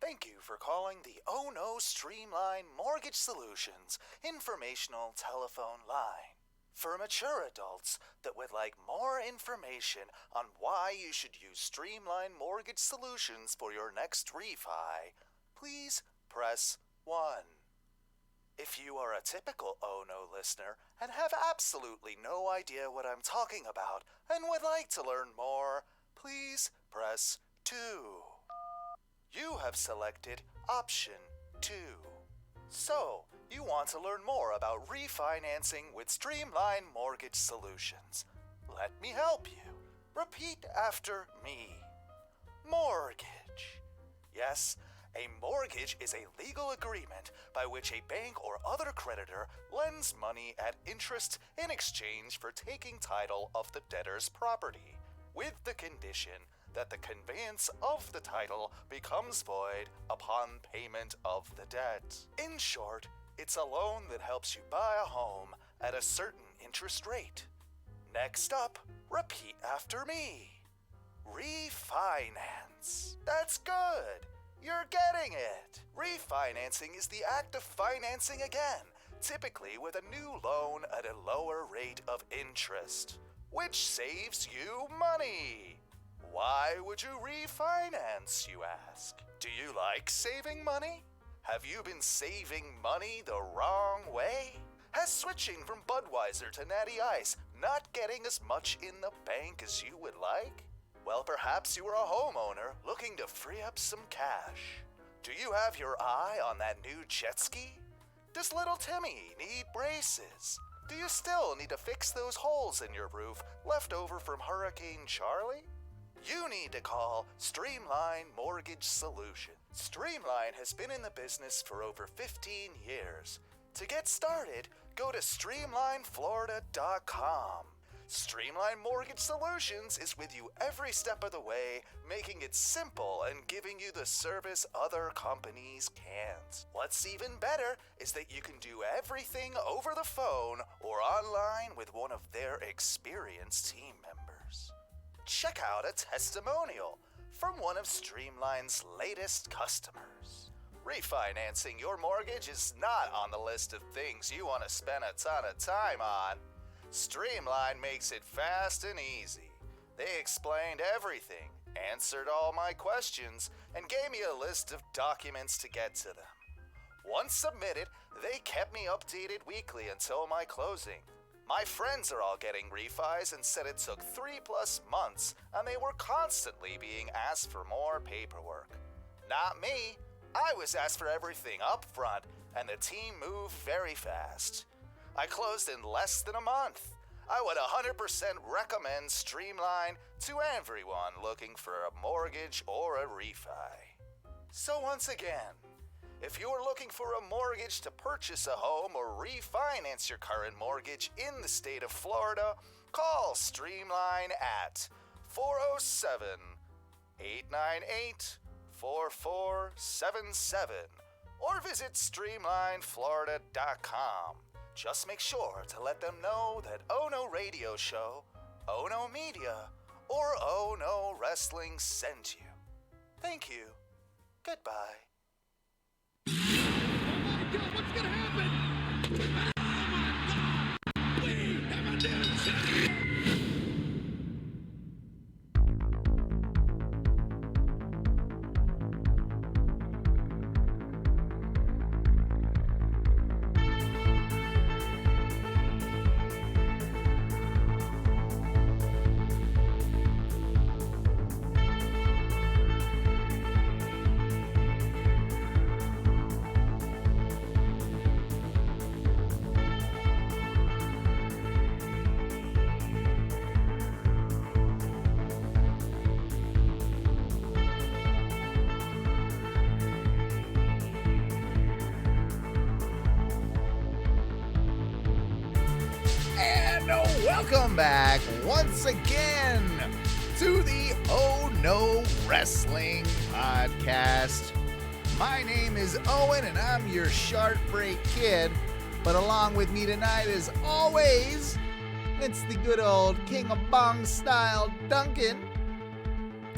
Thank you for calling the Oh No Streamline Mortgage Solutions informational telephone line. For mature adults that would like more information on why you should use Streamline Mortgage Solutions for your next refi, please press 1. If you are a typical Oh No listener and have absolutely no idea what I'm talking about and would like to learn more, please press 2. You have selected option 2. So, you want to learn more about refinancing with Streamline Mortgage Solutions. Let me help you. Repeat after me. Mortgage. Yes, a mortgage is a legal agreement by which a bank or other creditor lends money at interest in exchange for taking title of the debtor's property, with the condition that the conveyance of the title becomes void upon payment of the debt. In short, it's a loan that helps you buy a home at a certain interest rate. Next up, repeat after me. Refinance. That's good. You're getting it. Refinancing is the act of financing again, typically with a new loan at a lower rate of interest, which saves you money. Why would you refinance, you ask? Do you like saving money? Have you been saving money the wrong way? Has switching from Budweiser to Natty Ice not getting as much in the bank as you would like? Well, perhaps you are a homeowner looking to free up some cash. Do you have your eye on that new jet ski? Does little Timmy need braces? Do you still need to fix those holes in your roof left over from Hurricane Charlie? You need to call Streamline Mortgage Solutions. Streamline has been in the business for over 15 years. To get started, go to streamlineflorida.com. Streamline Mortgage Solutions is with you every step of the way, making it simple and giving you the service other companies can't. What's even better is that you can do everything over the phone or online with one of their experienced team members. Check out a testimonial from one of Streamline's latest customers. Refinancing your mortgage is not on the list of things you want to spend a ton of time on. Streamline makes it fast and easy. They explained everything, answered all my questions, and gave me a list of documents to get to them. Once submitted, they kept me updated weekly until my closing. My friends are all getting refis and said it took 3+ months, and they were constantly being asked for more paperwork. Not me. I was asked for everything up front, and the team moved very fast. I closed in less than a month. I would 100% recommend Streamline to everyone looking for a mortgage or a refi. So once again, if you are looking for a mortgage to purchase a home or refinance your current mortgage in the state of Florida, call Streamline at 407-898-4477 or visit streamlineflorida.com. Just make sure to let them know that Oh No Radio Show, Oh No Media, or Oh No Wrestling sent you. Thank you. Goodbye. Oh my God, what's gonna happen? Oh my God! We have a new champion! Welcome back once again to the Oh No Wrestling Podcast. My name is Owen and I'm your Sharp Break Kid, but along with me tonight as always, it's the good old King of Bong style Duncan.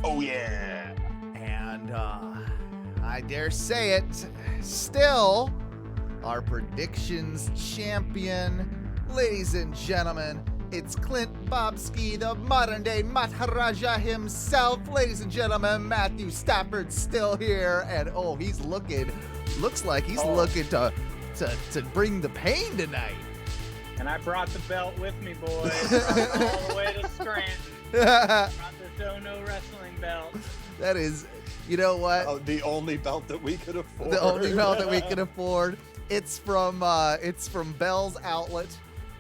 Oh yeah. And I I dare say it, still our predictions champion. Ladies and gentlemen, it's Clint Bobski, the modern-day Maharaja himself. Ladies and gentlemen, Matthew Stafford's still here, and looks like he's looking to bring the pain tonight. And I brought the belt with me, boys. Brought it all the way to Scranton. Brought this Oh No Wrestling belt. That is, you know what? Oh, the only belt that we could afford. The only belt that we can afford. It's from Bell's Outlet,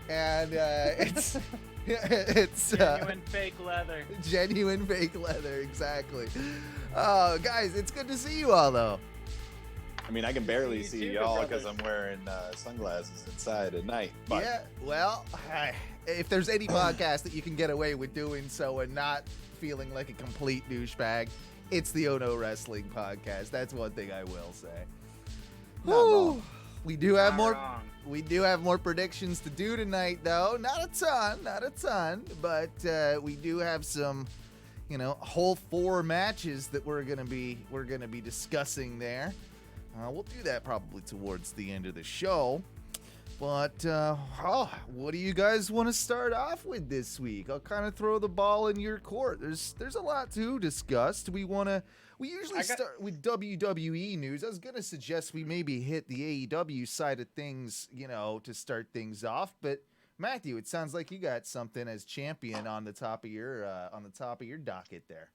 and it's Genuine fake leather. Genuine fake leather, exactly. Guys, it's good to see you all, though. I mean, I can barely You see too, y'all brother. because I'm wearing sunglasses inside at night. But Yeah, well, if there's any podcast that you can get away with doing so and not feeling like a complete douchebag, it's the Oh No Wrestling podcast. That's one thing I will say. Not wrong. We do have Not more. wrong. We do have more predictions to do tonight, though. Not a ton, but we do have some, a whole 4 matches that we're gonna be discussing there. We'll do that probably towards the end of the show. But what do you guys want to start off with this week? I'll kind of throw the ball in your court. There's a lot to discuss. We usually start with WWE news. I was gonna suggest we maybe hit the AEW side of things, to start things off. But Matthew, it sounds like you got something as champion on the top of your docket there.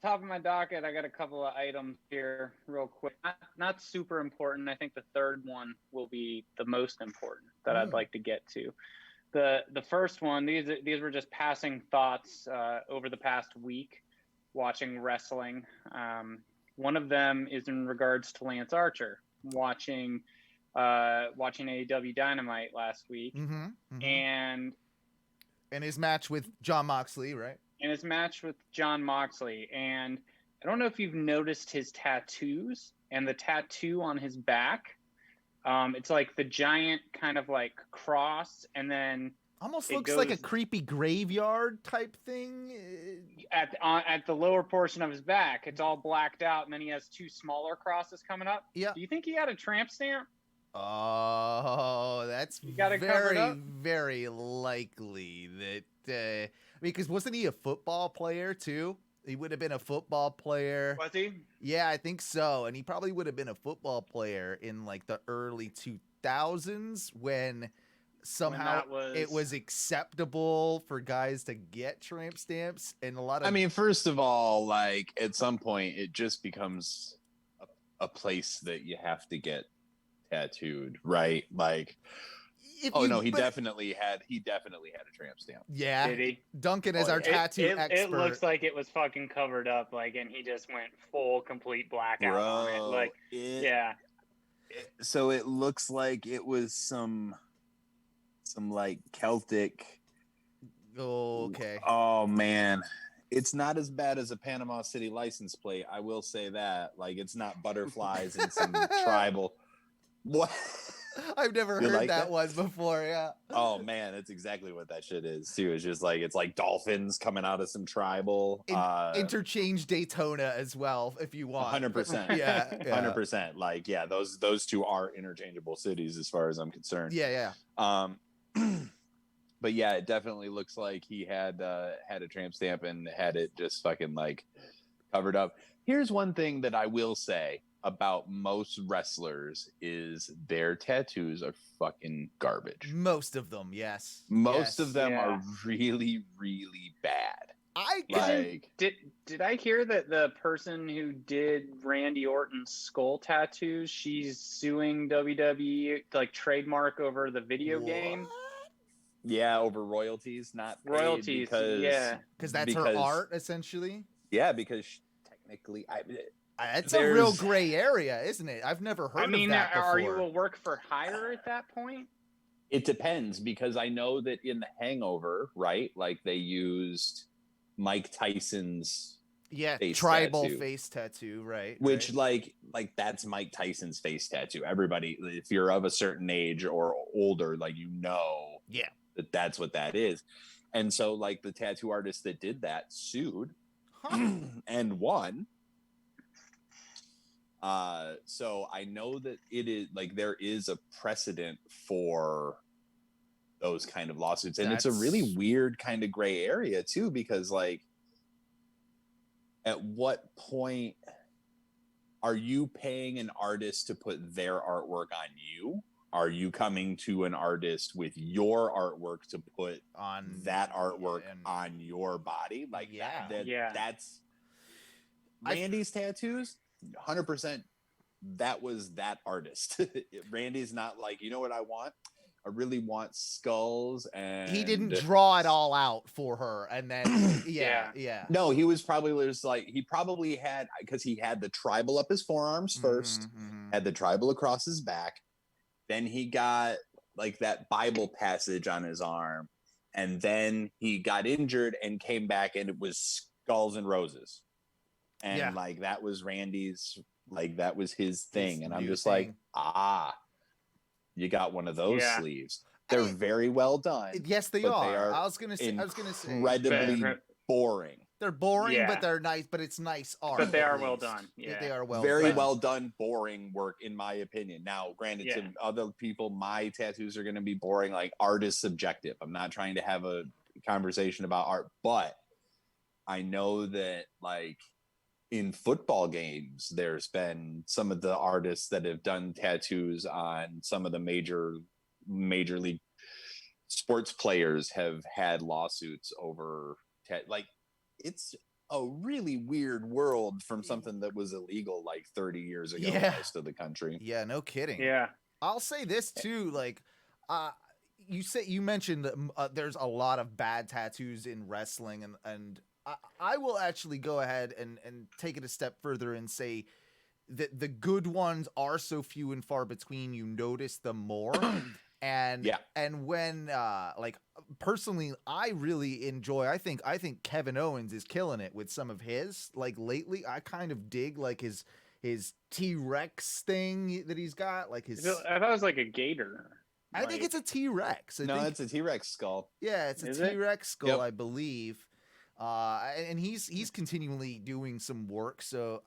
Top of my docket, I got a couple of items here real quick. Not super important. I think the third one will be the most important that I'd like to get to. The first one, these were just passing thoughts over the past week watching wrestling. One of them is in regards to Lance Archer, watching AEW Dynamite last week. And his match with Jon Moxley, right? In his match with Jon Moxley. And I don't know if you've noticed his tattoos and the tattoo on his back. It's like the giant kind of like cross, and then almost it looks like a goes- creepy graveyard type thing. at the lower portion of his back, it's all blacked out, and then he has 2 smaller crosses coming up. Yeah. Do you think he had a tramp stamp? Oh, that's You got it covered very, up? very likely that because wasn't he a football player too? He would have been a football player. Was he? Yeah, I think so. And he probably would have been a football player in like the early 2000s when somehow it was acceptable for guys to get tramp stamps, and a lot of I mean, first of all, like at some point, it just becomes a place that you have to get tattooed, right? Like, he definitely had a tramp stamp. Yeah, Did he? Duncan is our tattoo expert. It looks like it was fucking covered up, like, and he just went full, complete blackout on it. Like, yeah. So it looks like it was some like Celtic. Oh, okay. Oh man, it's not as bad as a Panama City license plate. I will say that. Like, it's not butterflies and some tribal. What? I've never You heard like that that? one before. Yeah. Oh man, that's exactly what that shit is too. It's just like it's like dolphins coming out of some tribal. Interchange Daytona as well if you want. 100%. Yeah. 100%. Like, yeah, those two are interchangeable cities as far as I'm concerned. Yeah. But yeah, it definitely looks like he had a tramp stamp and had it just fucking like covered up. Here's one thing that I will say about most wrestlers is their tattoos are fucking garbage. Most of them, yes. Most of them Yeah. are really, really bad. Did I hear that the person who did Randy Orton's skull tattoos, she's suing WWE, like, trademark over the video game? Yeah, over royalties, not paid Royalties, yeah. Because that's her art, essentially. Yeah, because technically, It's a real gray area, isn't it? I've never heard of that before. Are you a work for hire at that point? It depends, because I know that in The Hangover, right, like they used Mike Tyson's face tribal tattoo, face tattoo, right? which right. like that's Mike Tyson's face tattoo. Everybody, if you're of a certain age or older, like, yeah, that's what that is. And so like the tattoo artist that did that sued and won. So I know that it is like there is a precedent for those kind of lawsuits, and it's a really weird kind of gray area too, because like, at what point are you paying an artist to put their artwork on you? Are you coming to an artist with your artwork to put On that artwork on your body? Like, that's Randy's tattoos. 100%. That was that artist. Randy's not like, you know what I want? I really want skulls, and he didn't draw it all out for her, and then yeah. No, he was probably just like, he probably had, because he had the tribal up his forearms first, had the tribal across his back, then he got like that Bible passage on his arm, and then he got injured and came back, and it was skulls and roses, and like that was Randy's, like that was his thing, and I'm just like, you got one of those sleeves. They're very well done. Yes, they are. I was gonna say incredibly boring. They're boring, but they're nice. But it's nice art. But they are well done. Yeah, they are very well done. Boring work, in my opinion. Now, granted, to other people, my tattoos are going to be boring. Like, art is subjective. I'm not trying to have a conversation about art, but I know that like, in football games, there's been some of the artists that have done tattoos on some of the major league sports players have had lawsuits over like, it's a really weird world from something that was illegal like 30 years ago in most of the country. Yeah, no kidding. Yeah. I'll say this too, like, you mentioned that there's a lot of bad tattoos in wrestling, and I will actually go ahead and take it a step further and say that the good ones are so few and far between, you notice them more. And when like, personally, I really enjoy, I think Kevin Owens is killing it with some of his, like, lately. I kind of dig like his T-Rex thing that he's got, like his, I thought it was like a gator. I think it's a T-Rex. It's a T-Rex skull. Yeah, it's a T-Rex skull, I believe. And he's continually doing some work. So,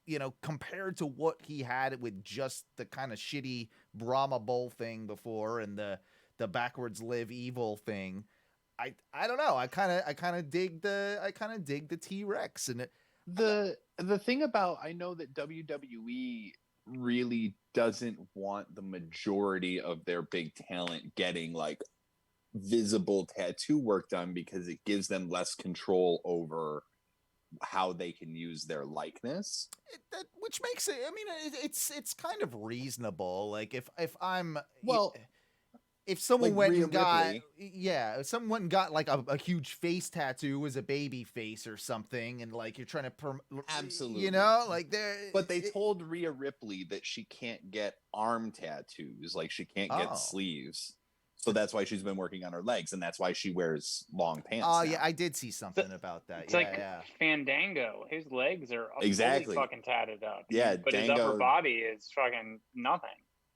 you know, compared to what he had with just the kind of shitty Brahma Bull thing before, and the backwards live evil thing, I don't know. I kind of dig the T-Rex. And the thing about, I know that WWE really doesn't want the majority of their big talent getting like visible tattoo work done, because it gives them less control over how they can use their likeness, which makes it, I mean, it's kind of reasonable. Like, if I'm if someone like went and got if someone got like a huge face tattoo as a baby face or something, and like, you're trying to absolutely, you know, like, but they told Rhea Ripley that she can't get arm tattoos, like she can't get sleeves. So that's why she's been working on her legs, and that's why she wears long pants. Oh, yeah, I did see something about that. It's like Fandango. His legs are exactly fucking tatted up. Yeah, but his upper body is fucking nothing.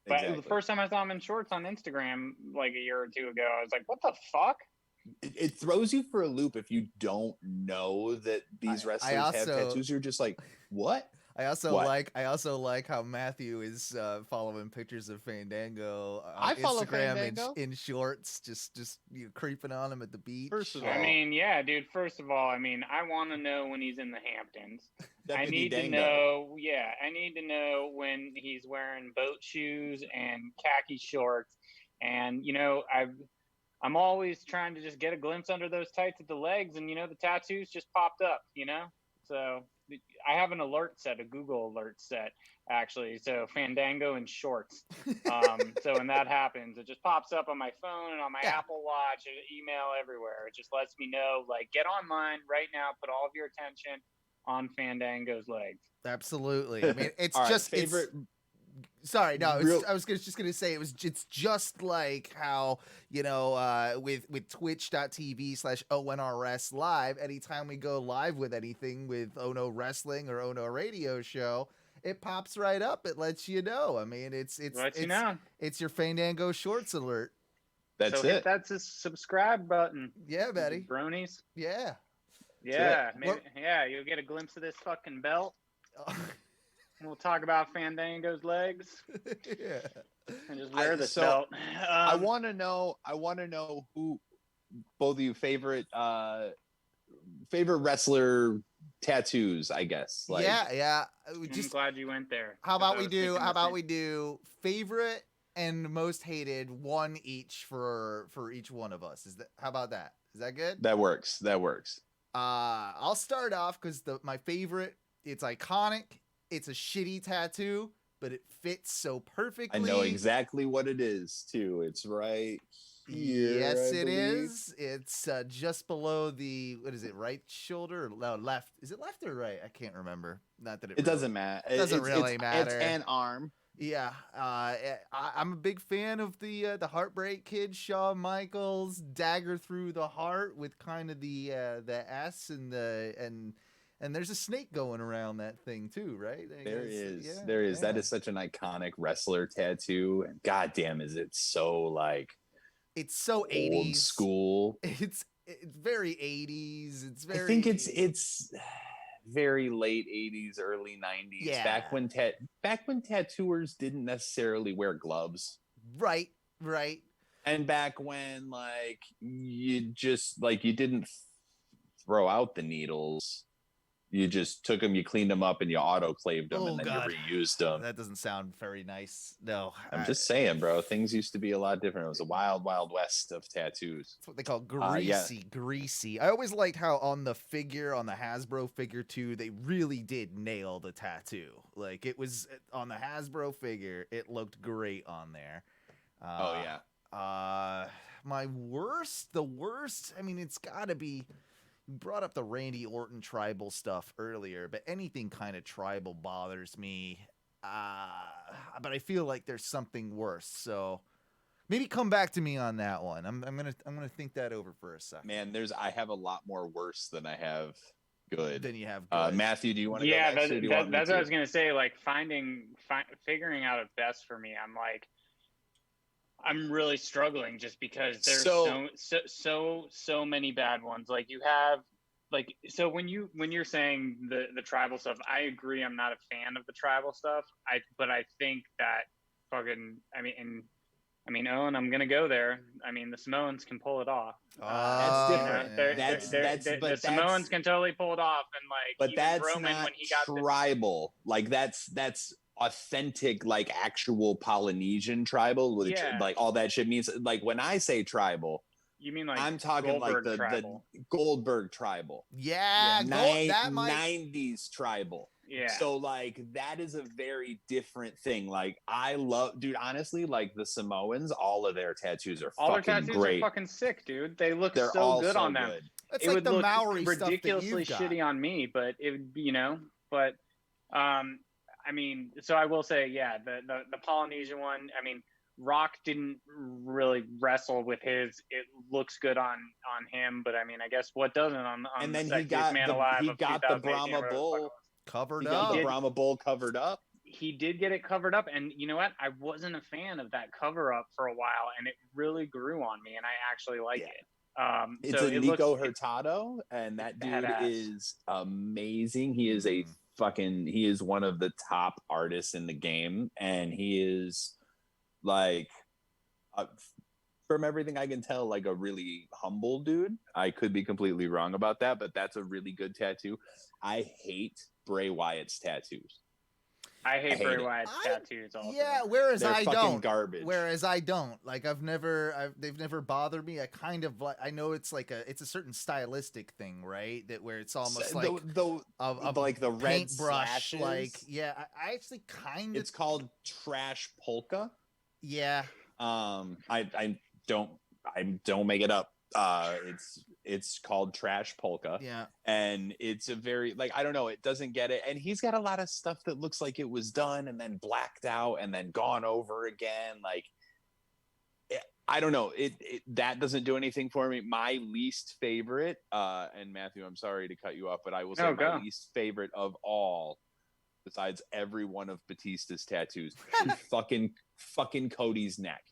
But the first time I saw him in shorts on Instagram like a year or two ago, I was like, what the fuck? It throws you for a loop if you don't know that these wrestlers have tattoos. You're just like, what? I also like how Matthew is following pictures of Fandango on Instagram in shorts, just creeping on him at the beach. First of all, I mean, yeah, dude. First of all, I mean, I want to know when he's in the Hamptons. I need to know when he's wearing boat shoes and khaki shorts, and you know, I'm always trying to just get a glimpse under those tights at the legs, and you know, the tattoos just popped up, you know, so. I have an alert set, a Google alert set, actually. So Fandango and shorts. So when that happens, it just pops up on my phone and on my Apple Watch, and email, everywhere. It just lets me know, like, get online right now. Put all of your attention on Fandango's legs. Absolutely. I mean, it's just favorite. Sorry, no. I was just gonna say it's just like how, you know, with twitch.tv/ONRS live. Anytime we go live with anything with Oh No Wrestling or Oh No Radio Show, it pops right up. It lets you know. I mean, it's your Fandango Shorts alert. That's it. That's a subscribe button. Yeah, Betty. Bronies. Yeah. Yeah. Maybe, you'll get a glimpse of this fucking belt. We'll talk about Fandango's legs Yeah. and just wear the so belt. I want to know who both of you favorite wrestler tattoos, I guess. Like, yeah. We I'm just glad you went there. how 'cause I about we was do? thinking How the about same. we do favorite and most hated, one each for each one of us? How about that? Is that good? that works. I'll start off because my favorite. It's iconic. It's a shitty tattoo, but it fits so perfectly. I know exactly what it is too. It's right here. Yes, I it believe. is. It's just below the what is it? Right shoulder? Or, no, left. Is it left or right? I can't remember. Not that It doesn't matter. It doesn't really It's matter. an arm. Yeah, I'm a big fan of the Heartbreak Kid, Shawn Michaels dagger through the heart with kind of the S and there's a snake going around that thing too, right? There is. Yeah, There is. yeah. That is such an iconic wrestler tattoo, and goddamn, is it so like It's so old 80s. school. It's very 80s. It's very. I think it's very late 80s, early 90s. Yeah. Back when tattooers didn't necessarily wear gloves. right. And back when like you didn't throw out the needles. You just took them, you cleaned them up, and you autoclaved them, and then you reused them. That doesn't sound very nice. No, I'm just saying, bro. Things used to be a lot different. It was a wild, wild west of tattoos. That's what they call greasy. I always liked how on the Hasbro figure 2, they really did nail the tattoo. Like it was on the Hasbro figure, it looked great on there. Oh yeah. My the worst. I mean, it's got to be. You brought up the Randy Orton tribal stuff earlier, but anything kind of tribal bothers me. But I feel like there's something worse. So maybe come back to me on that one. I'm gonna think that over for a second. Man, I have a lot more worse than I have good. Then you have good. Matthew, do you want to go Yeah, next, or do you want me that's what to? I was gonna say. Like figuring out a best for me. I'm really struggling just because there's so many bad ones. Like you have so when you're saying the tribal stuff, I agree. I'm not a fan of the tribal stuff. But I think that fucking I mean, Owen, I'm gonna go there. I mean, the Samoans can pull it off. That's different. The Samoans can totally pull it off, and like, but even that's Roman not when he got tribal. Like that's authentic, like actual Polynesian tribal, which like all that shit means. Like when I say tribal, you mean like I'm talking Goldberg like the Goldberg tribal. Yeah, 90s tribal. Yeah. So like that is a very different thing. Like I love, dude, honestly, like the Samoans, all of their tattoos are all fucking their tattoos great. are fucking sick, dude. They look They're so all good so on them. good. That's it like would the look Maori ridiculously stuff that shitty on me, but it would, but I mean, so I will say, yeah, the Polynesian one. I mean, Rock didn't really wrestle with his. It looks good on him, but I mean, I guess what doesn't on And the then sexiest man alive. he got the Brahma Bull covered he up. got the Brahma Bull covered up. He did get it covered up, and you know what? I wasn't a fan of that cover up for a while, and it really grew on me, and I actually like it. It's so a Nico Hurtado, and that dude badass. is amazing. He is he is one of the top artists in the game, and he is like from everything I can tell, like a really humble dude. I could be completely wrong about that, but that's a really good tattoo. I hate Bray Wyatt's tattoos. I hate Bray Wyatt's tattoos also. Yeah, whereas They're I fucking don't. garbage. Whereas I don't. Like they've never bothered me. I kind of like. I know it's a certain stylistic thing, right? That where it's almost like like the red paintbrush. slashes. Like yeah, I actually kind of. It's called trash polka. Yeah. I don't make it up. It's called trash polka. Yeah. And it's a very like I don't know, it doesn't get it. And he's got a lot of stuff that looks like it was done and then blacked out and then gone over again. Like I don't know. It that doesn't do anything for me. My least favorite, and Matthew, I'm sorry to cut you off, but I will say my least favorite of all, besides every one of Batista's tattoos, is fucking Cody's neck.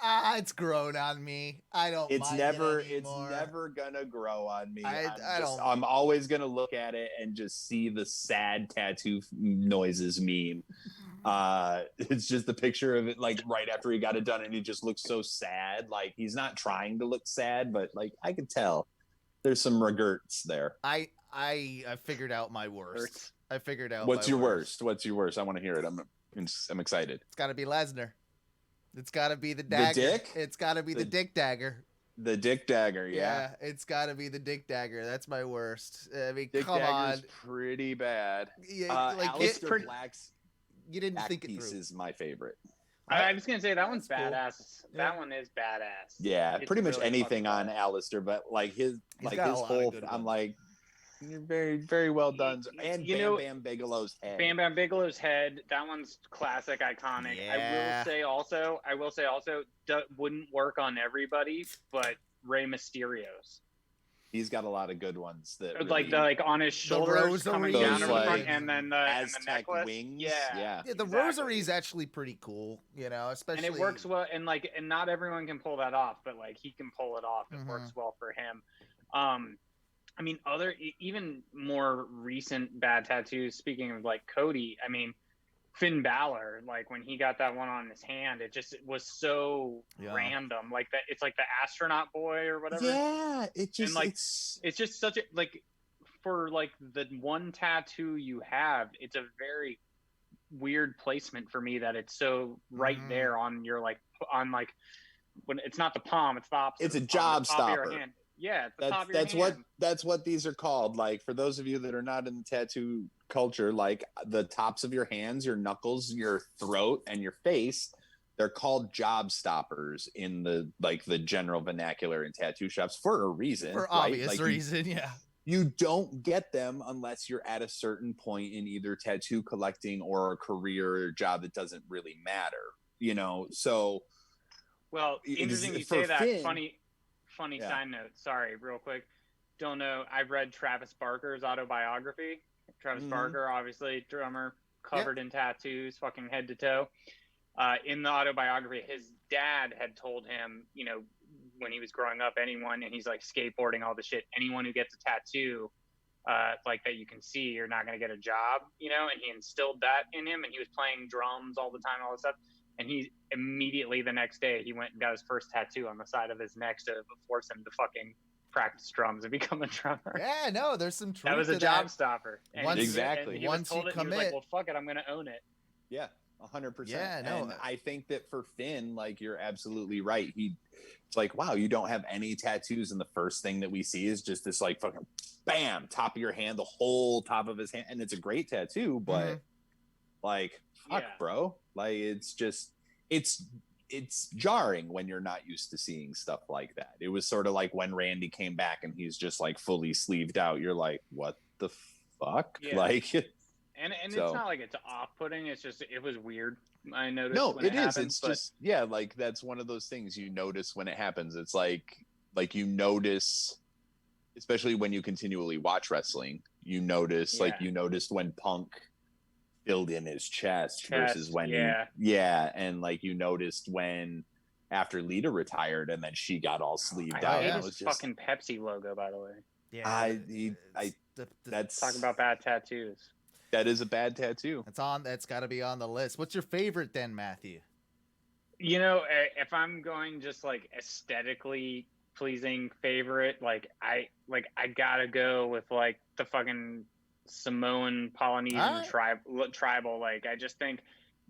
It's grown on me. I don't It's mind never it anymore. it's never gonna grow on me. I don't. I'm always gonna look at it and just see the sad tattoo noises meme. It's just the picture of it like right after he got it done and he just looks so sad. Like he's not trying to look sad, but like I could tell there's some regrets there. I figured out my worst. I figured out. What's my your worst? What's your worst? I want to hear it. I'm excited. It's got to be Lesnar. It's got to be the dagger. The dick? It's got to be the dick dagger. The dick dagger, yeah. It's got to be the dick dagger. That's my worst. I mean, Dick come dagger's on. pretty bad. Yeah, like Aleister Black's you didn't back think it piece through. is my favorite. I was gonna say that one's That's cool. badass. Yeah. That one is badass. Yeah, It's pretty much really anything fucking on badass. Aleister, but like his He's got a lot of whole good I'm ones. like you're very, very well done. And You Bam know- Bam Bigelow's head. Bam Bam Bigelow's head. That one's classic, iconic. Yeah. I will say also, wouldn't work on everybody, but Rey Mysterio's. He's got a lot of good ones that Like really, on his shoulders coming rosary. down in Those, front, like, and then the Aztec necklace. wings. Yeah. Yeah, the Exactly. rosary is actually pretty cool, you know, especially. And it works well, and not everyone can pull that off, but like he can pull it off. It Mhm. works well for him. I mean, even more recent bad tattoos. Speaking of like Cody, I mean, Finn Balor, like when he got that one on his hand, it was so Yeah. random. Like that, it's like the astronaut boy or whatever. Yeah, it just And, like, it's It's just such a like for like the one tattoo you have, it's a very weird placement for me that it's so right Mhm. there on your on when it's not the palm, it's the opposite. It's a on the job top of your stopper. hand. Yeah, it's the top of your that's hand. that's what these are called. Like for those of you that are not in the tattoo culture, like the tops of your hands, your knuckles, your throat, and your face, they're called job stoppers in the general vernacular in tattoo shops for a reason. for right? obvious Like, reason, yeah. you don't get them unless you're at a certain point in either tattoo collecting or a career or job that doesn't really matter, you know. So Well, It is- interesting you for say that. Finn- Funny Yeah. side note. Sorry, real quick. Don't know. I read Travis Barker's autobiography. Travis Mhm. Barker, obviously drummer, covered in tattoos, fucking head to toe. In the autobiography, his dad had told him, you know, when he was growing up, and he's like skateboarding, all the shit, anyone who gets a tattoo like that you can see, you're not going to get a job, you know, and he instilled that in him, and he was playing drums all the time, all this stuff. And he immediately the next day he went and got his first tattoo on the side of his neck to force him to fucking practice drums and become a drummer. Yeah, no, there's some truth That was to a job that. stopper. And Once- Exactly. And he once was told you it, and he was commit- like, well, fuck it, I'm going to own it. yeah, 100%. Yeah, no. And I think that for Finn, like you're absolutely right. It's like, wow, you don't have any tattoos, and the first thing that we see is just this like fucking bam, top of your hand, the whole top of his hand, and it's a great tattoo, but Mhm. like, fuck, Yeah. bro, like it's just it's jarring when you're not used to seeing stuff like that. It was sort of like when Randy came back and he's just like fully sleeved out. You're like, what the fuck? Yeah. Like, And So- it's not like it's off-putting. It's just it was weird. I noticed. no, when it is. happened, It's but just yeah, like that's one of those things you notice when it happens. It's like you notice, especially when you continually watch wrestling. You notice like Yeah. you noticed when Punk filled in his chest versus when yeah. and like you noticed when after Lita retired and then she got all sleeved I out. hate It his was just fucking Pepsi logo, by the way. Yeah, I that's Talk about bad tattoos. that is a bad tattoo. that's got to be on the list. What's your favorite then, Matthew? You know, if I'm going just like aesthetically pleasing favorite, like I gotta go with like the fucking Samoan Polynesian Alright. tribal. Like I just think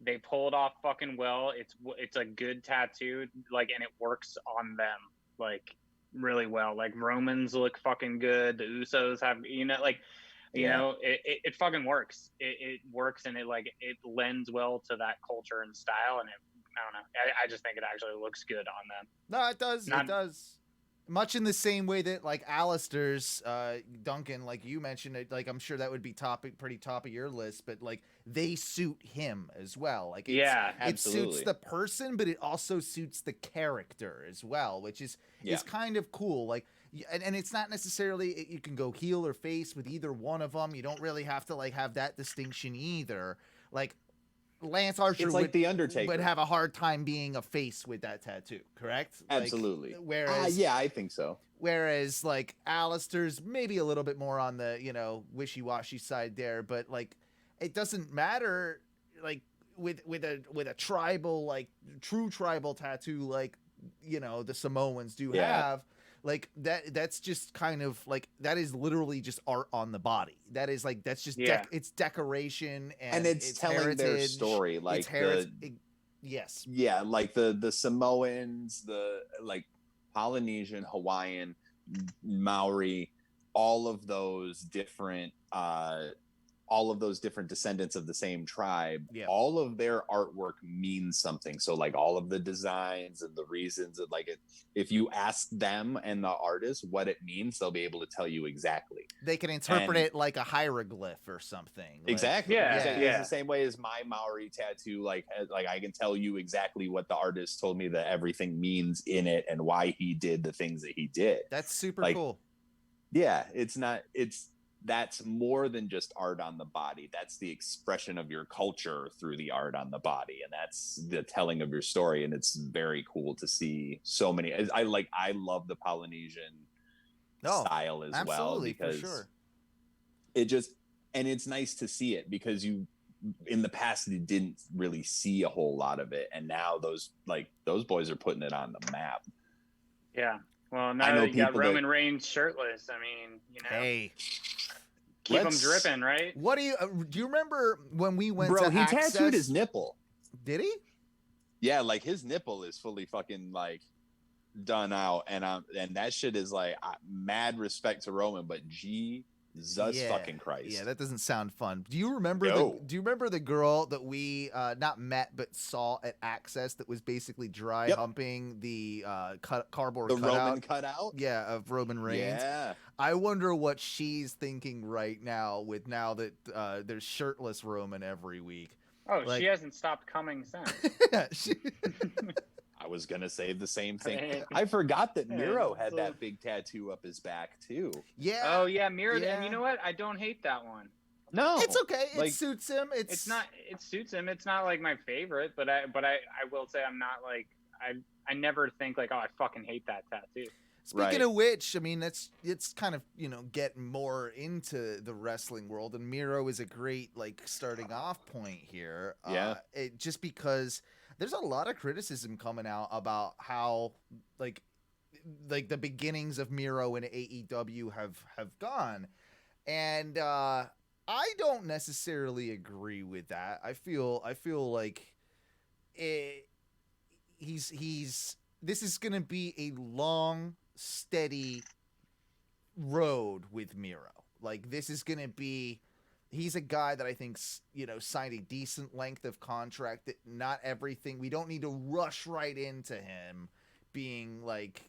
they pull it off fucking well. It's a good tattoo, like, and it works on them like really well. Like Romans look fucking good. The Usos have, you know, like. You Yeah. know, it fucking works. It works, and it lends well to that culture and style. And I don't know. I just think it actually looks good on them. No, it does. Not- It does. Much in the same way that like Alistair's, Duncan, like you mentioned, like I'm sure that would be pretty top of your list, but like they suit him as well. Like Yeah, it suits absolutely. the person, but it also suits the character as well, which is Yeah. kind of cool. Like, and it's not necessarily you can go heel or face with either one of them. You don't really have to like have that distinction either. Like Lance Archer It's like the Undertaker. would have a hard time being a face with that tattoo, correct? Absolutely. Whereas, yeah, I think so. Whereas, like, Alistair's maybe a little bit more on the, wishy-washy side there, but, like, it doesn't matter, like, with a tribal, like, true tribal tattoo, like, the Samoans do have. Like that's just kind of like that is literally just art on the body. That is like that's just it's decoration and it's telling heritage, their story. Like yes, yeah, like the Samoans, the like Polynesian, Hawaiian, Maori, all of those different descendants of the same tribe, all of their artwork means something. So like all of the designs and the reasons that like it, if you ask them and the artist what it means, they'll be able to tell you exactly. They can interpret it like a hieroglyph or something. Exactly. Like, It's the same way as my Maori tattoo. Like I can tell you exactly what the artist told me that everything means in it and why he did the things that he did. That's super cool. Yeah, that's more than just art on the body. That's the expression of your culture through the art on the body, and that's the telling of your story. And it's very cool to see so many. I love the Polynesian style as well, because for sure. It's nice to see it because in the past you didn't really see a whole lot of it, and now those boys are putting it on the map. Yeah. Well, now that you got Roman Reigns shirtless, I mean, hey. Keep them dripping, right? What do you remember when we went to he Access? Tattooed his nipple. Did he? Yeah, like his nipple is fully fucking like done out, and that shit is like mad respect to Roman, but Jesus fucking Christ. Yeah, that doesn't sound fun. Do you remember the girl that we not met but saw at Access that was basically dry humping the cardboard cutout? Roman cutout? Yeah, of Roman Reigns. Yeah. I wonder what she's thinking right now now that there's shirtless Roman every week. Oh, she hasn't stopped coming since. I was gonna say the same thing. I forgot that Miro had that big tattoo up his back too. Yeah. Oh yeah, Miro. Yeah. And you know what? I don't hate that one. No, it's okay. It suits him. It suits him. It's not like my favorite, but I will say I'm not like I never think like, oh, I fucking hate that tattoo. Speaking of which, I mean, it's kind of, getting more into the wrestling world, and Miro is a great, like, starting off point here. Just because there's a lot of criticism coming out about how, like the beginnings of Miro in AEW have gone. And I don't necessarily agree with that. I feel like this is going to be a long, steady road with Miro. Like, this is going to be, he's a guy that I think, signed a decent length of contract, that not everything, we don't need to rush right into him being like,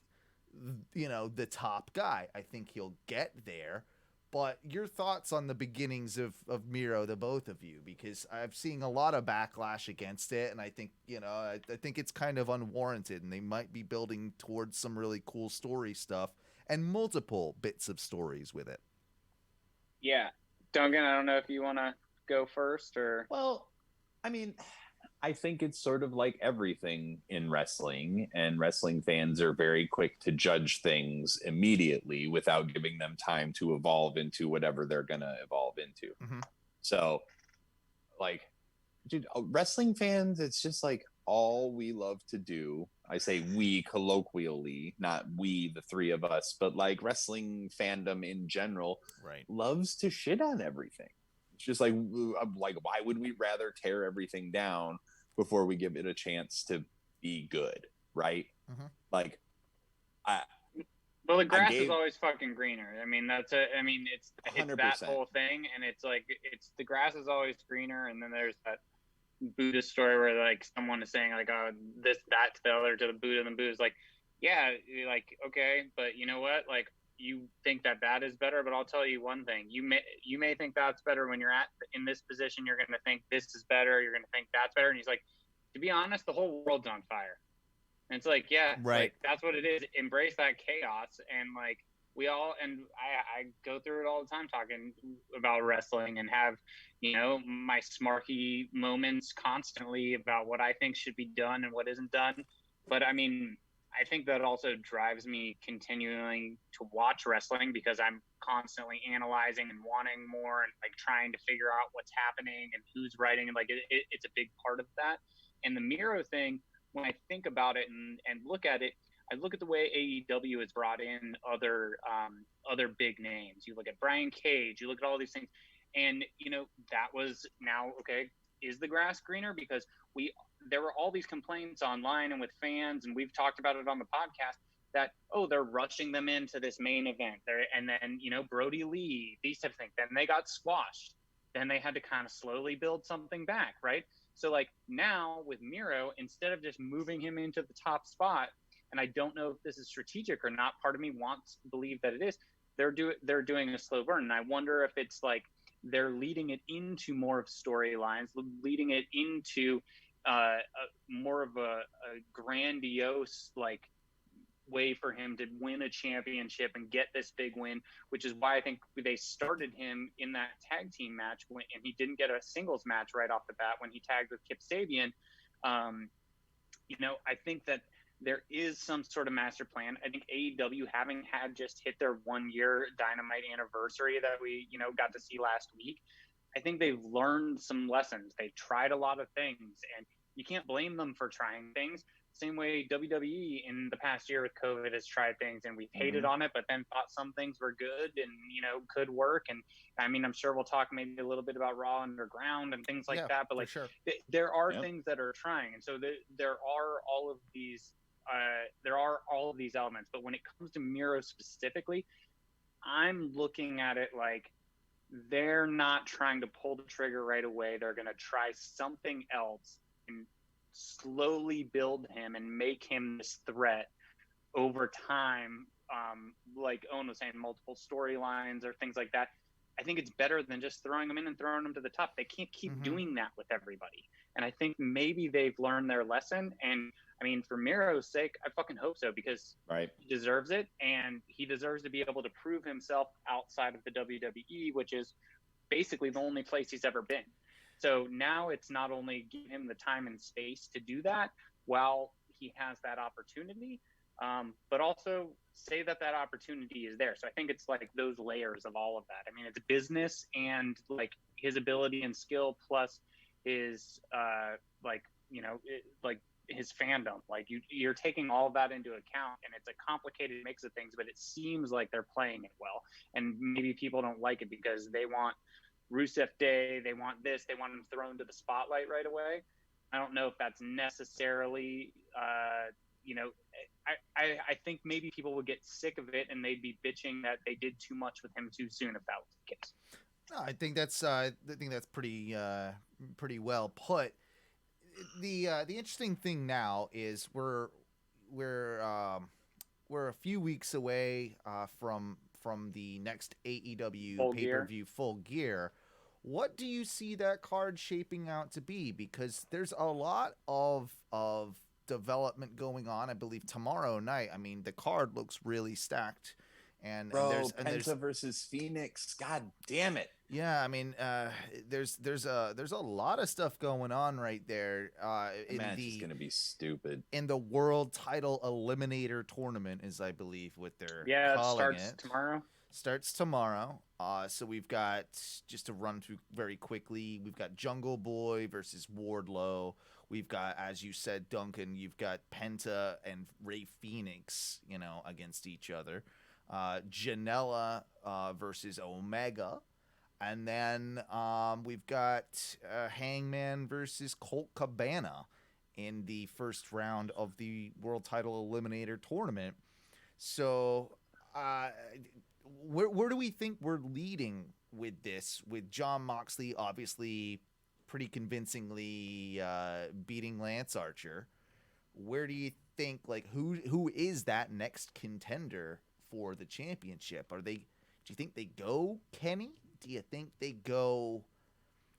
the top guy. I think he'll get there. But your thoughts on the beginnings of Miro, the both of you, because I've seen a lot of backlash against it, and I think, I think it's kind of unwarranted, and they might be building towards some really cool story stuff and multiple bits of stories with it. Yeah. Duncan, I don't know if you want to go first or... Well, I mean, I think it's sort of like everything in wrestling, and wrestling fans are very quick to judge things immediately without giving them time to evolve into whatever they're going to evolve into. Mm-hmm. So, like, dude, wrestling fans, it's just like all we love to do. I say we colloquially, not we, the three of us, but like wrestling fandom in general loves to shit on everything. It's just like, why would we rather tear everything down before we give it a chance to be good, right? Mm-hmm. Like, well, the grass is always fucking greener. I mean, it's that whole thing, and it's like the grass is always greener, and then there's that Buddhist story where like someone is saying like, oh, that to the other to the Buddha, and the Buddha's like, yeah, like, okay, but you know what, like, you think that is better, but I'll tell you one thing. You may think that's better when you're in this position. You're going to think this is better. You're going to think that's better. And he's like, to be honest, the whole world's on fire. And it's like, yeah, like, that's what it is. Embrace that chaos. And like, I go through it all the time talking about wrestling and have, my smarky moments constantly about what I think should be done and what isn't done. But I mean, I think that also drives me continuing to watch wrestling because I'm constantly analyzing and wanting more and like trying to figure out what's happening and who's writing. And like, it's a big part of that. And the Miro thing, when I think about it and look at it, I look at the way AEW has brought in other big names. You look at Brian Cage, you look at all these things, and that was now okay. Is the grass greener? Because there were all these complaints online and with fans, and we've talked about it on the podcast that they're rushing them into this main event there, and then Brody Lee, these type of things. Then they got squashed. Then they had to kind of slowly build something back, right? So like now with Miro, instead of just moving him into the top spot. And I don't know if this is strategic or not. Part of me wants to believe that it is. They're doing a slow burn. And I wonder if it's like they're leading it into more of storylines, leading it into more of a grandiose like way for him to win a championship and get this big win, which is why I think they started him in that tag team match and he didn't get a singles match right off the bat when he tagged with Kip Sabian. I think that there is some sort of master plan. I think AEW, having had just hit their 1 year Dynamite anniversary that we, got to see last week, I think they've learned some lessons. They've tried a lot of things, and you can't blame them for trying things. Same way WWE in the past year with COVID has tried things, and we've hated on it, but then thought some things were good and, could work. And I mean, I'm sure we'll talk maybe a little bit about Raw Underground and things like that, but like sure. There are things that are trying. And so there are all of these elements, but when it comes to Miro specifically, I'm looking at it like they're not trying to pull the trigger right away. They're going to try something else and slowly build him and make him this threat over time. Like Owen was saying, multiple storylines or things like that. I think it's better than just throwing him in and throwing him to the top. They can't keep doing that with everybody. And I think maybe they've learned their lesson. And I mean, for Miro's sake, I fucking hope so, because he deserves it, and he deserves to be able to prove himself outside of the WWE, which is basically the only place he's ever been. So now it's not only give him the time and space to do that while he has that opportunity, but also say that opportunity is there. So I think it's like those layers of all of that. I mean, it's business and like his ability and skill plus his his fandom. Like you're taking all of that into account, and it's a complicated mix of things, but it seems like they're playing it well. And maybe people don't like it because they want Rusev Day, they want this, they want him thrown to the spotlight right away. I don't know if that's necessarily, I think maybe people would get sick of it and they'd be bitching that they did too much with him too soon if that was the case. No, I think that's pretty well put. The interesting thing now is we're a few weeks away from the next AEW pay-per-view Full Gear. What do you see that card shaping out to be? Because there's a lot of development going on. I believe tomorrow night. I mean, the card looks really stacked. And there's Penta versus Phoenix. God damn it. Yeah, I mean, there's a lot of stuff going on right there. Match is gonna be stupid. In the World Title Eliminator Tournament, as I believe what they're calling it. Starts tomorrow. So we've got, just to run through very quickly, we've got Jungle Boy versus Wardlow. We've got, as you said, Duncan, you've got Penta and Rey Fenix, against each other. Janela versus Omega. And then we've got Hangman versus Colt Cabana in the first round of the World Title Eliminator Tournament. So where do we think we're leading with this? With Jon Moxley obviously pretty convincingly beating Lance Archer. Where do you think, who is that next contender for the championship? Do you think they go Kenny? Do you think they go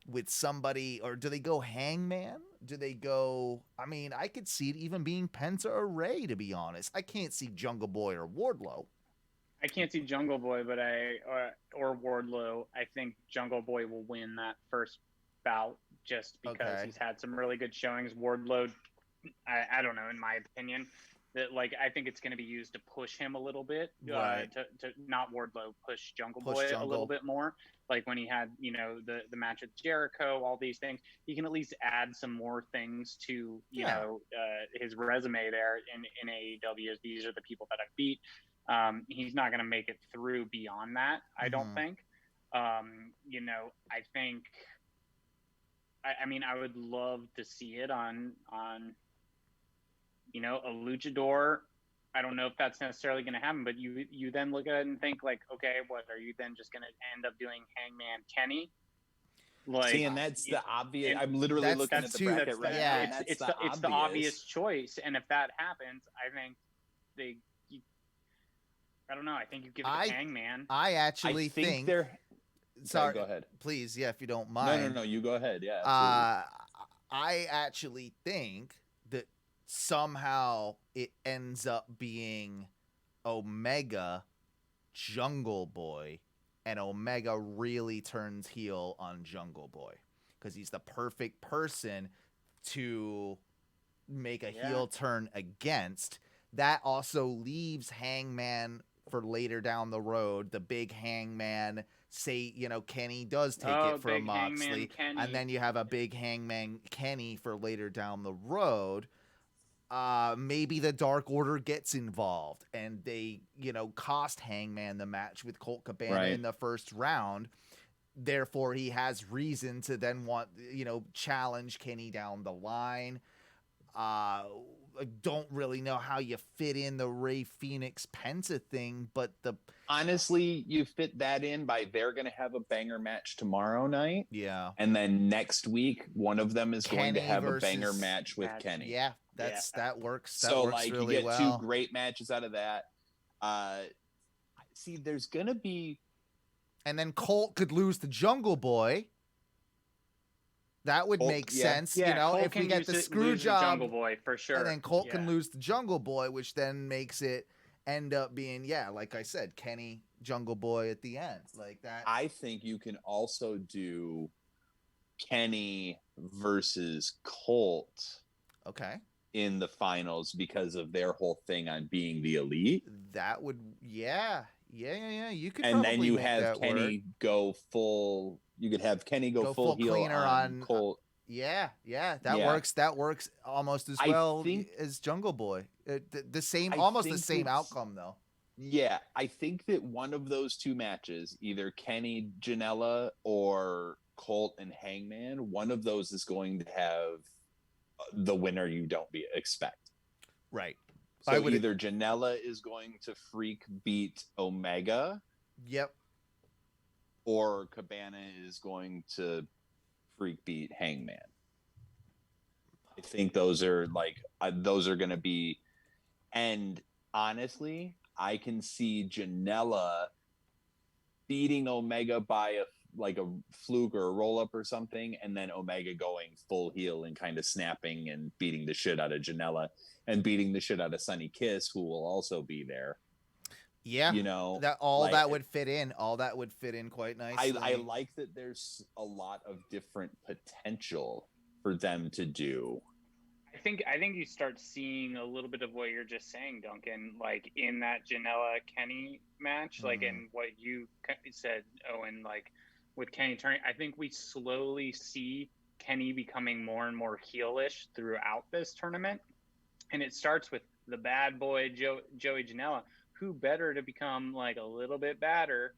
with somebody, or do they go Hangman? Do they go, I mean, I could see it even being Penta or Rey, to be honest. I can't see Jungle Boy or Wardlow. I can't see Jungle Boy, but or Wardlow. I think Jungle Boy will win that first bout just because he's had some really good showings. Wardlow, I don't know, in my opinion, that like I think it's going to be used to push him a little bit, to not Wardlow, push Jungle Boy a little bit more. Like when he had, you know, the match with Jericho, all these things, he can at least add some more things to, you know, his resume there in AEW. These are the people that I've beat. He's not going to make it through beyond that, I don't think. You know, I think, I mean, I would love to see it on you know, a luchador. I don't know if that's necessarily going to happen, but you then look at it and think like, okay, what are you then just going to end up doing Hangman Kenny? Like, see, and that's the obvious. I'm literally looking at the bracket right now. And it's the obvious choice, and if that happens, I think I don't know. I think you give it to Hangman. I actually think they're. Sorry, go ahead. Please, yeah, if you don't mind. No, you go ahead. Yeah. I actually think that somehow it ends up being Omega, Jungle Boy, and Omega really turns heel on Jungle Boy because he's the perfect person to make a heel turn against. That also leaves Hangman for later down the road. The big Hangman, say, you know, Kenny does take it from Moxley, and then you have a big Hangman Kenny for later down the road. Maybe the Dark Order gets involved and they, you know, cost Hangman the match with Colt Cabana in the first round. Therefore, he has reason to then want, you know, challenge Kenny down the line. I don't really know how you fit in the Rey Fenix Penta thing, but honestly, you fit that in by they're going to have a banger match tomorrow night. Yeah. And then next week, one of them is going to have a banger match with Kenny. Yeah, that works. That so works like really you get well. two great matches out of that. See, there's going to be. And then Colt could lose to Jungle Boy. That would make sense, you know, Colt if we get the screw lose job. Jungle Boy for sure. And then Colt can lose to Jungle Boy, which then makes it end up being, like I said, Kenny, Jungle Boy at the end. Like that. I think you can also do Kenny versus Colt. Okay. In the finals because of their whole thing on being the elite. That would, yeah. You could, and then you have Kenny go full. You could have Kenny go full heel on Colt. That works. That works almost as well as Jungle Boy. The same, almost the same outcome though. Yeah, I think that one of those two matches, either Kenny Janela or Colt and Hangman, one of those is going to have the winner you don't expect. Right. So either Janela is going to freak beat Omega. Yep. Or Cabana is going to freak beat Hangman. I think those are going to be, and honestly, I can see Janela beating Omega by a fluke or a roll up or something, and then Omega going full heel and kind of snapping and beating the shit out of Janela and beating the shit out of Sonny Kiss, who will also be there. Yeah, you know, that would fit in. All that would fit in quite nicely. I like that there's a lot of different potential for them to do. I think you start seeing a little bit of what you're just saying, Duncan, like in that Janela Kenny match, like in what you said, Owen, like with Kenny turning. I think we slowly see Kenny becoming more and more heelish throughout this tournament, and it starts with the bad boy Joey Janela. Who better to become like a little bit badder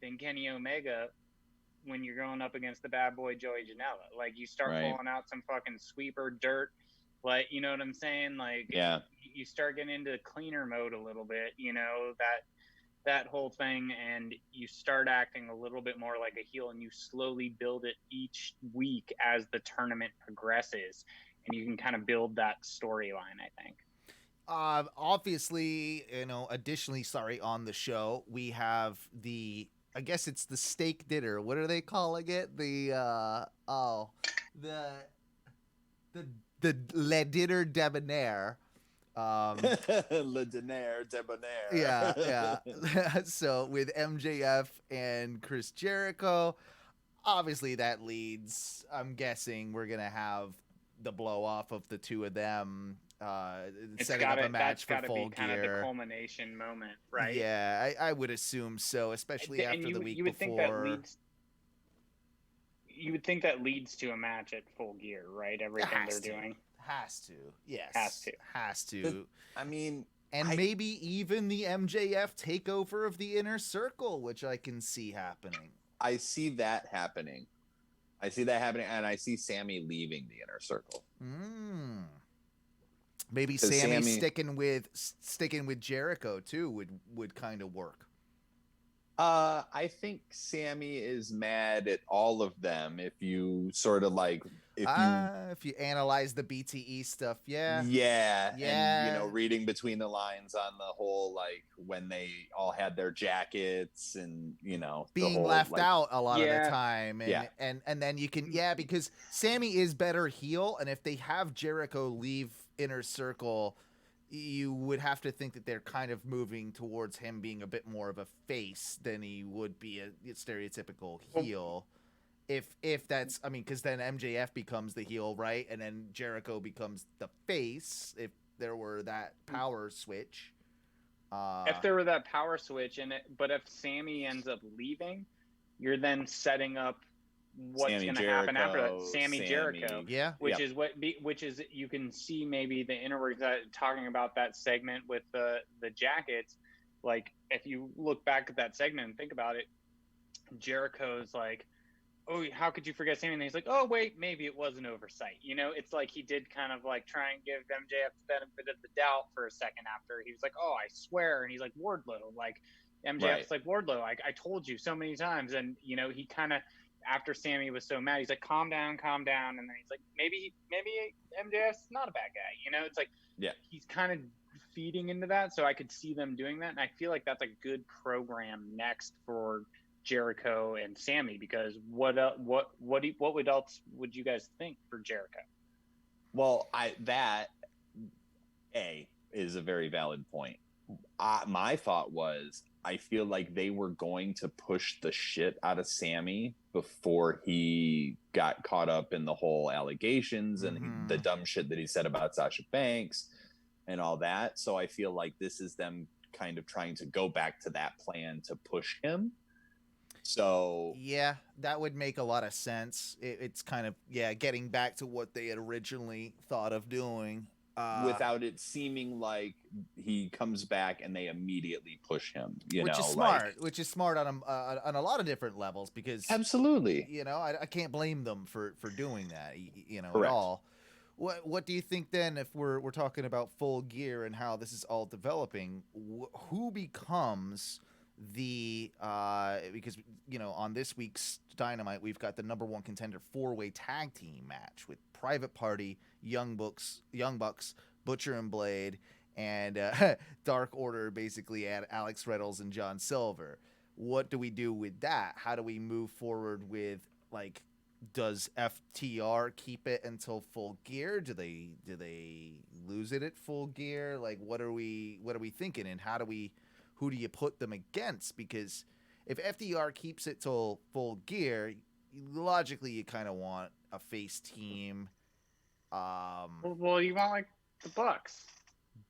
than Kenny Omega when you're going up against the bad boy Joey Janela? Like you start pulling out some fucking sweeper dirt, like, you know what I'm saying? Like, you start getting into cleaner mode a little bit, you know, that whole thing, and you start acting a little bit more like a heel, and you slowly build it each week as the tournament progresses, and you can kind of build that storyline, I think. Obviously, you know, additionally, on the show, we have I guess it's the steak dinner. What are they calling it? The Le Dinner Debonair, Le Debonair. Yeah. So with MJF and Chris Jericho, obviously that leads, I'm guessing we're going to have the blow off of the two of them setting up a match for Full Gear. Kind of the culmination moment, right? Yeah, I would assume so, especially after the week before. You would think that leads to a match at Full Gear, right? Everything they're doing. Has to. Yes. Has to. I mean, and maybe even the MJF takeover of the Inner Circle, which I can see happening. I see that happening, and I see Sammy leaving the Inner Circle. Maybe Sammy sticking with Jericho too would kind of work. I think Sammy is mad at all of them. If you sort of like, if you analyze the BTE stuff, yeah, and reading between the lines on the whole, like when they all had their jackets and being left out a lot of the time, and then you can because Sammy is better heel, and if they have Jericho leave Inner Circle, you would have to think that they're kind of moving towards him being a bit more of a face than he would be a stereotypical heel. If that's, because then MJF becomes the heel, right? And then Jericho becomes the face if there were that power switch. If there were that power switch, but if Sammy ends up leaving, you're then setting up what's going to happen after that. Sammy Jericho, which is you can see maybe the inner workings talking about that segment with the jackets. Like if you look back at that segment and think about it, Jericho's like, oh, how could you forget Sammy? And he's like, oh wait, maybe it was an oversight. It's like he did kind of like try and give MJF the benefit of the doubt for a second after he was like, oh, I swear, and he's like, Wardlow, like MJF's like, Wardlow, I told you so many times, and he kind of, after Sammy was so mad, he's like, calm down, and then he's like, maybe MJF's not a bad guy. It's like, he's kind of feeding into that, so I could see them doing that, and I feel like that's a good program next for Jericho and Sammy, because what else would you guys think for Jericho? Well, that is a very valid point. My thought was, I feel like they were going to push the shit out of Sammy before he got caught up in the whole allegations and the dumb shit that he said about Sasha Banks and all that. So I feel like this is them kind of trying to go back to that plan to push him. So yeah, that would make a lot of sense. It's kind of getting back to what they had originally thought of doing, without it seeming like he comes back and they immediately push him. Which is smart on a lot of different levels, because absolutely, I can't blame them for doing that. Correct. At all. What do you think then, if we're talking about Full Gear and how this is all developing? Who becomes the because on this week's Dynamite we've got the number one contender 4-way tag team match with Private Party, Young Bucks, Butcher and Blade, and Dark Order, basically, at Alex Reynolds and John Silver. What do we do with that? How do we move forward with, like, does FTR keep it until Full Gear? Do they lose it at Full Gear? Like, what are we thinking, and who do you put them against? Because if FDR keeps it till Full Gear, logically you kind of want a face team. Well, you want like the Bucks.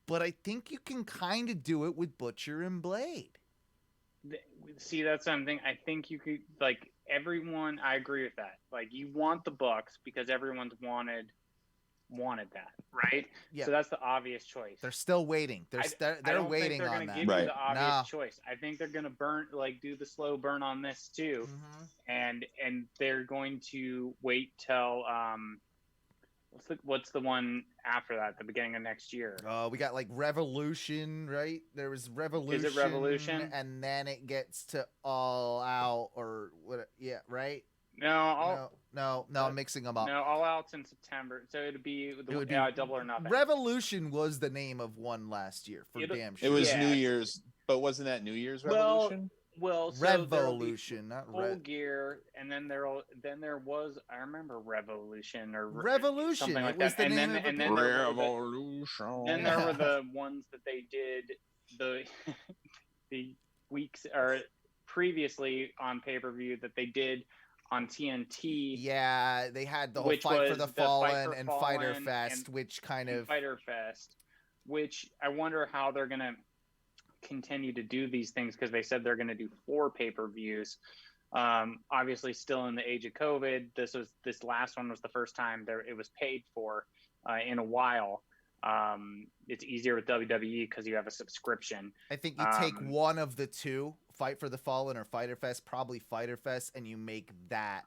But I think you can kind of do it with Butcher and Blade. See, that's something I think you could, like, everyone. I agree with that. Like, you want the Bucks because everyone's wanted that, right? Yeah. So that's the obvious choice. They're still waiting. They're waiting on that. Give you the obvious choice. I think they're gonna do the slow burn on this too, and they're going to wait till what's the one after that? The beginning of next year. We got like Revolution, right? There was Revolution. Is it Revolution? And then it gets to All Out, or what? Yeah, right. No, I'm mixing them up. No, All Out's in September, so it would be Double or Nothing. Revolution was the name of one last year, for damn sure. It was New Year's, but wasn't that New Year's Revolution? Well, so Revolution, not Full Gear, and then there was, I remember, Revolution or Revolution. something like It was that. the and name then, of the and then paper. there were Revolution. then there were the ones that they did the weeks or previously on pay-per-view that they did on TNT. Yeah, they had the whole Which Fight for was the the Fallen Fight for and Fallen Fighter Fest, and- which kind and of Fighter Fest, which I wonder how they're gonna continue to do these things, because they said they're gonna do 4 pay-per-views. Obviously, still in the age of COVID. This last one was the first time it was paid for in a while. It's easier with WWE because you have a subscription. I think you take one of the two, Fight for the Fallen or Fighter Fest, probably Fighter Fest, and you make that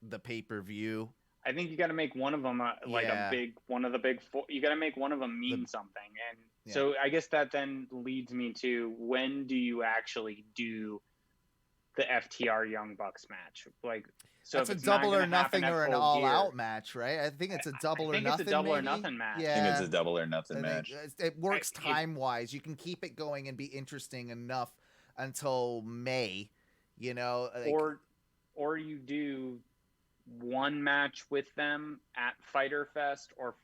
the pay-per-view. I think you got to make one of them one of the big 4. You got to make one of them mean something. And so I guess that then leads me to, when do you actually do the FTR Young Bucks match? Like, so that's a double or nothing or an all-out match, right? I think it's a double or nothing. It's a double or maybe? nothing match. Yeah. I think it's a double or nothing match. It works time-wise. You can keep it going and be interesting enough until May, you know. Like, or you do one match with them at Fighter Fest or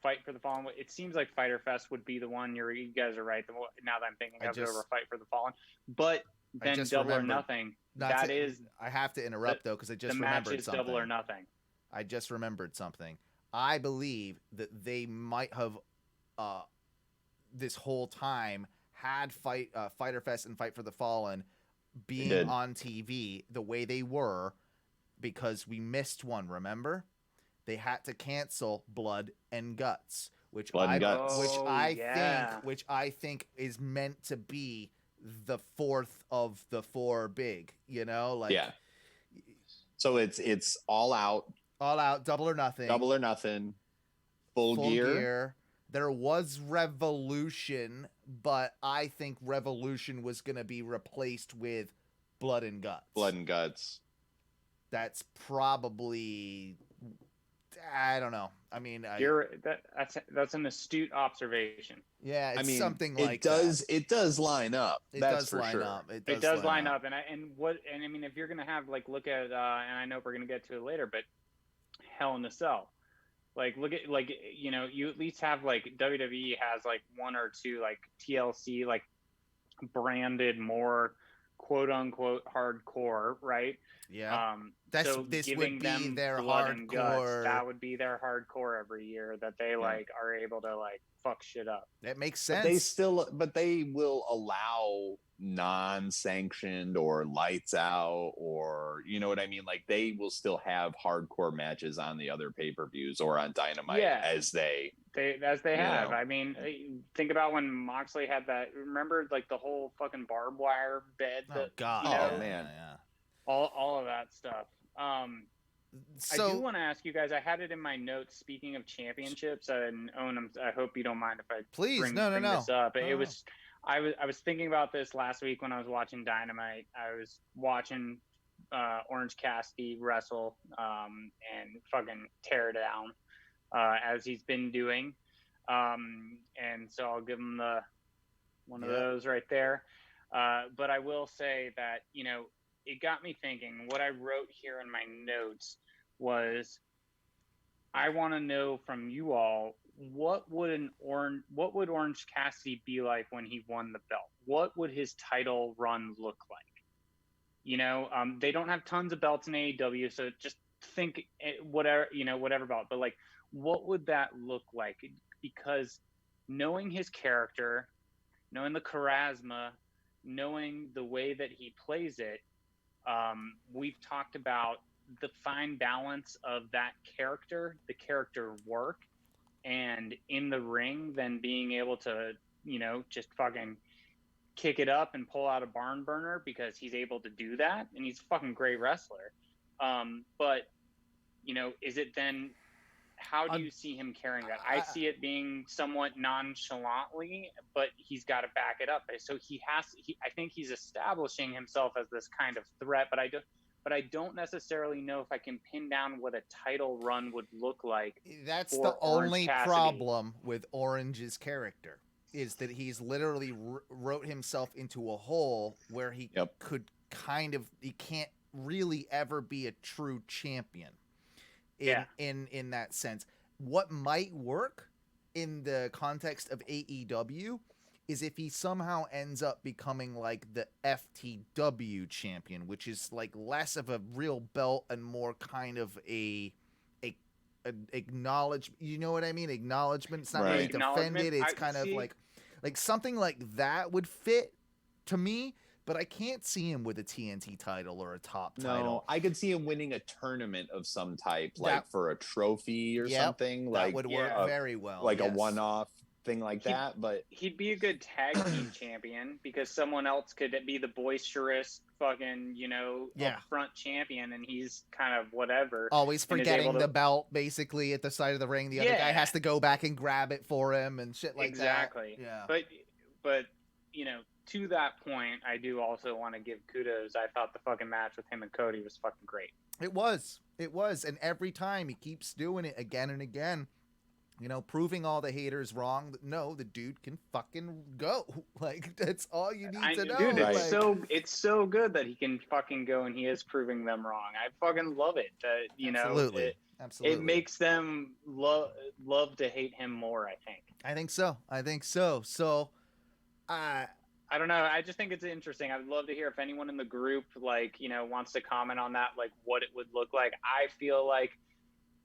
Fight for the Fallen. It seems like Fighter Fest would be the one. You guys are right. Now that I'm thinking of it, over Fight for the Fallen, but then double or nothing. I have to interrupt though, because I just remembered something. The match is double or nothing. I just remembered something. I believe that they might have, this whole time, had Fighter Fest and Fight for the Fallen being on TV the way they were, because we missed one. Remember, they had to cancel Blood and Guts, which I think is meant to be the 4th of the 4 big, you know, like, yeah. So it's all out, double or nothing, full gear. There was Revolution, but I think Revolution was going to be replaced with Blood and Guts. That's probably, I don't know. I mean, that's an astute observation. Yeah, it's something like that. It does line up. It that's does for line sure. up. It does line up. And I mean, if you're gonna have, like, look at, and I know we're gonna get to it later, but Hell in a Cell, like, look at, like, you know, you at least have, like, WWE has like 1 or 2 like TLC like branded more quote unquote hardcore, right? Yeah. This would be their hardcore. That would be their hardcore every year, that they like are able to like fuck shit up. That makes sense. But they will allow non-sanctioned or lights out, or, you know what I mean? Like, they will still have hardcore matches on the other pay-per-views or on Dynamite as they have. I mean, think about when Moxley had that. Remember, like, the whole fucking barbed wire bed? Oh God! Oh man! Yeah. All of that stuff. I do want to ask you guys. I had it in my notes. Speaking of championships, and Owen, I hope you don't mind if I bring this up. I was thinking about this last week when I was watching Dynamite. I was watching Orange Cassidy wrestle and fucking tear down as he's been doing, and so I'll give him one of those right there. But I will say that, you know, it got me thinking. What I wrote here in my notes was, I want to know from you all, what would Orange Cassidy be like when he won the belt? What would his title run look like? You know, they don't have tons of belts in AEW, so just think whatever belt, but like, what would that look like? Because knowing his character, knowing the charisma, knowing the way that he plays it, we've talked about the fine balance of that character, the character work, and in the ring, then being able to, you know, just fucking kick it up and pull out a barn burner, because he's able to do that, and he's a fucking great wrestler. But, you know, is it then, how do you see him carrying that? I see it being somewhat nonchalantly, but he's got to back it up. So I think he's establishing himself as this kind of threat, but I don't necessarily know if I can pin down what a title run would look like. That's the only problem with Orange's character. is that he's literally wrote himself into a hole where he could he can't really ever be a true champion in that sense. What might work in the context of AEW is if he somehow ends up becoming like the FTW champion, which is like less of a real belt and more kind of a acknowledge, you know what I mean? Acknowledgement. It's not really defended. It's kind of like something like that would fit to me, but I can't see him with a TNT title or a top title. No, I could see him winning a tournament of some type, like for a trophy or something. That would work very well. Like a one-off thing like that, but he'd be a good tag team champion because someone else could be the boisterous fucking, upfront champion, and he's kind of whatever. Always forgetting the belt basically at the side of the ring. The other guy has to go back and grab it for him and shit like that. Exactly. Yeah. But to that point, I do also want to give kudos. I thought the fucking match with him and Cody was fucking great. It was. And every time he keeps doing it again and again. Proving all the haters wrong. No, the dude can fucking go. Like, that's all you need to know. Dude, it's so good that he can fucking go, and he is proving them wrong. I fucking love it. Absolutely. It makes them love to hate him more, I think. I think so. So, I don't know. I just think it's interesting. I would love to hear if anyone in the group, wants to comment on that, like what it would look like. I feel like,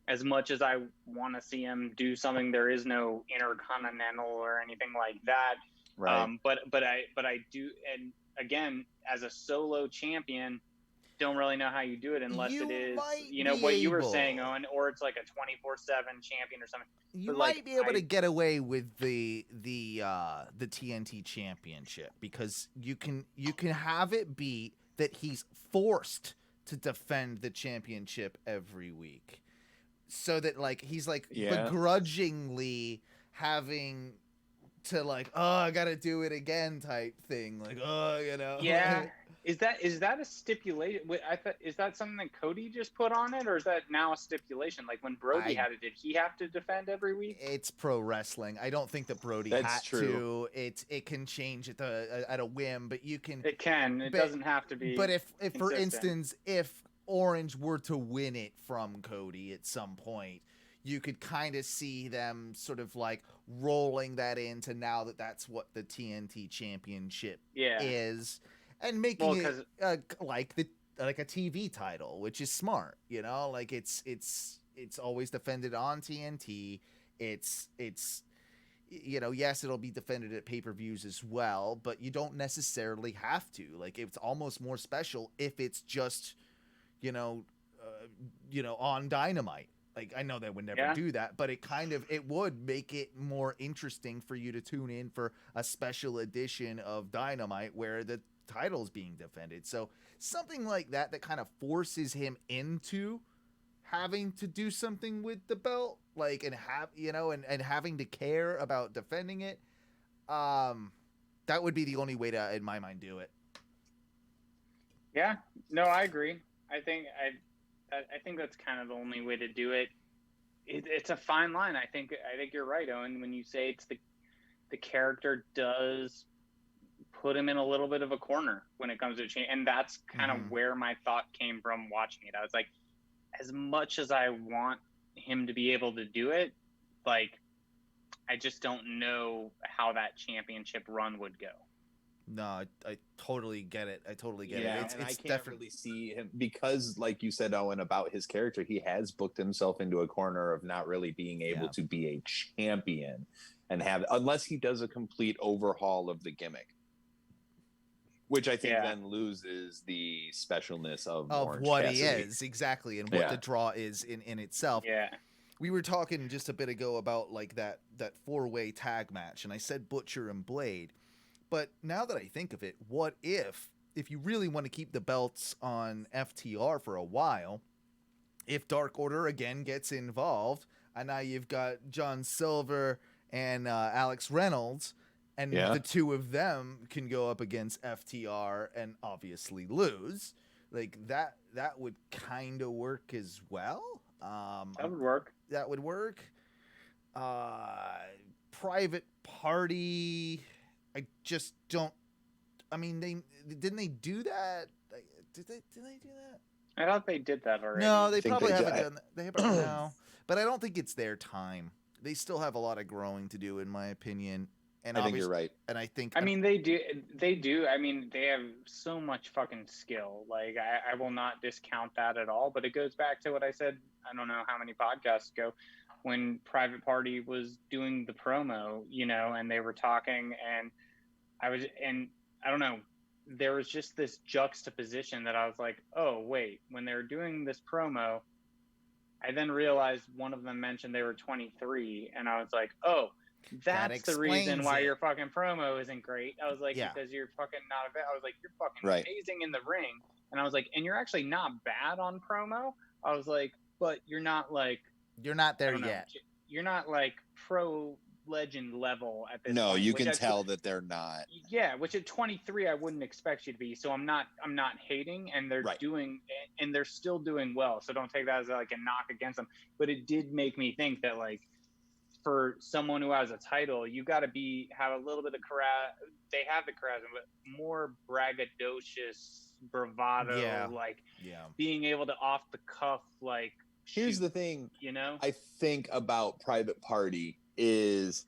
as much as I want to see him do something, there is no intercontinental or anything like that. Right. But I do, and again, as a solo champion, don't really know how you do it unless it is, what you were saying, Owen, or it's like a 24/7 champion or something. You might be able to get away with the TNT championship because you can have it be that he's forced to defend the championship every week. So that he's begrudgingly having to I gotta do it again type thing. Yeah. Is that a stipulation? Is that something that Cody just put on it, or is that now a stipulation? Like when Brody had it, did he have to defend every week? It's pro wrestling. I don't think that Brody had to. It can change at a whim, but you can. It can. It doesn't have to be. But if for instance, if Orange were to win it from Cody at some point, you could kind of see them sort of rolling that into now that's what the TNT championship is, and making it like a TV title, which is smart, it's always defended on TNT. It's yes, it'll be defended at pay-per-views as well, but you don't necessarily have to. It's almost more special if it's just on Dynamite. I know they would never do that, but it would make it more interesting for you to tune in for a special edition of Dynamite where the title's being defended. So something like that kind of forces him into having to do something with the belt, and having to care about defending it. That would be the only way to, in my mind, do it. Yeah, no, I agree. I think that's kind of the only way to do it. It's a fine line. I think you're right, Owen, when you say it's the character does put him in a little bit of a corner when it comes to change, and that's kind of where my thought came from watching it. I was like, as much as I want him to be able to do it, I just don't know how that championship run would go. No, I totally get it. I totally get it. It's I can't definitely really see him because, like you said, Owen, about his character, he has booked himself into a corner of not really being able to be a champion and unless he does a complete overhaul of the gimmick, which I think then loses the specialness of what Cassidy. He is exactly, and what the draw is in itself. Yeah. We were talking just a bit ago about that 4-way tag match, and I said Butcher and Blade. But now that I think of it, what if you really want to keep the belts on FTR for a while, if Dark Order again gets involved, and now you've got John Silver and Alex Reynolds, and the two of them can go up against FTR and obviously lose, that would kind of work as well. That would work. That would work. Private Party, I just don't. I mean, didn't they do that? Did they do that? I thought they did that already. No, they think probably they haven't did. done that. They haven't. No, but I don't think it's their time. They still have a lot of growing to do, in my opinion. And I think you're right. And I think. I mean, they do. I mean, they have so much fucking skill. Like, I will not discount that at all. But it goes back to what I said, I don't know how many podcasts ago, when Private Party was doing the promo, you know, and they were talking, and I don't know, there was just this juxtaposition that I was like, oh, wait, when they were doing this promo, I then realized one of them mentioned they were 23, and I was like, oh, that's the reason why your fucking promo isn't great. I was like, because you're fucking not a bad. I was like, you're fucking amazing in the ring. And I was like, and you're actually not bad on promo. I was like, but you're not like. You're not there yet. You're not like pro legend level at this point. No, you can tell that they're not. Yeah, which at 23 I wouldn't expect you to be. So I'm not hating, and they're doing, and they're still doing well. So don't take that as like a knock against them. But it did make me think that, like, for someone who has a title, you got to have a little bit of they have the charisma, but more braggadocious bravado, being able to off the cuff, like. Here's the thing, you know, I think about Private Party is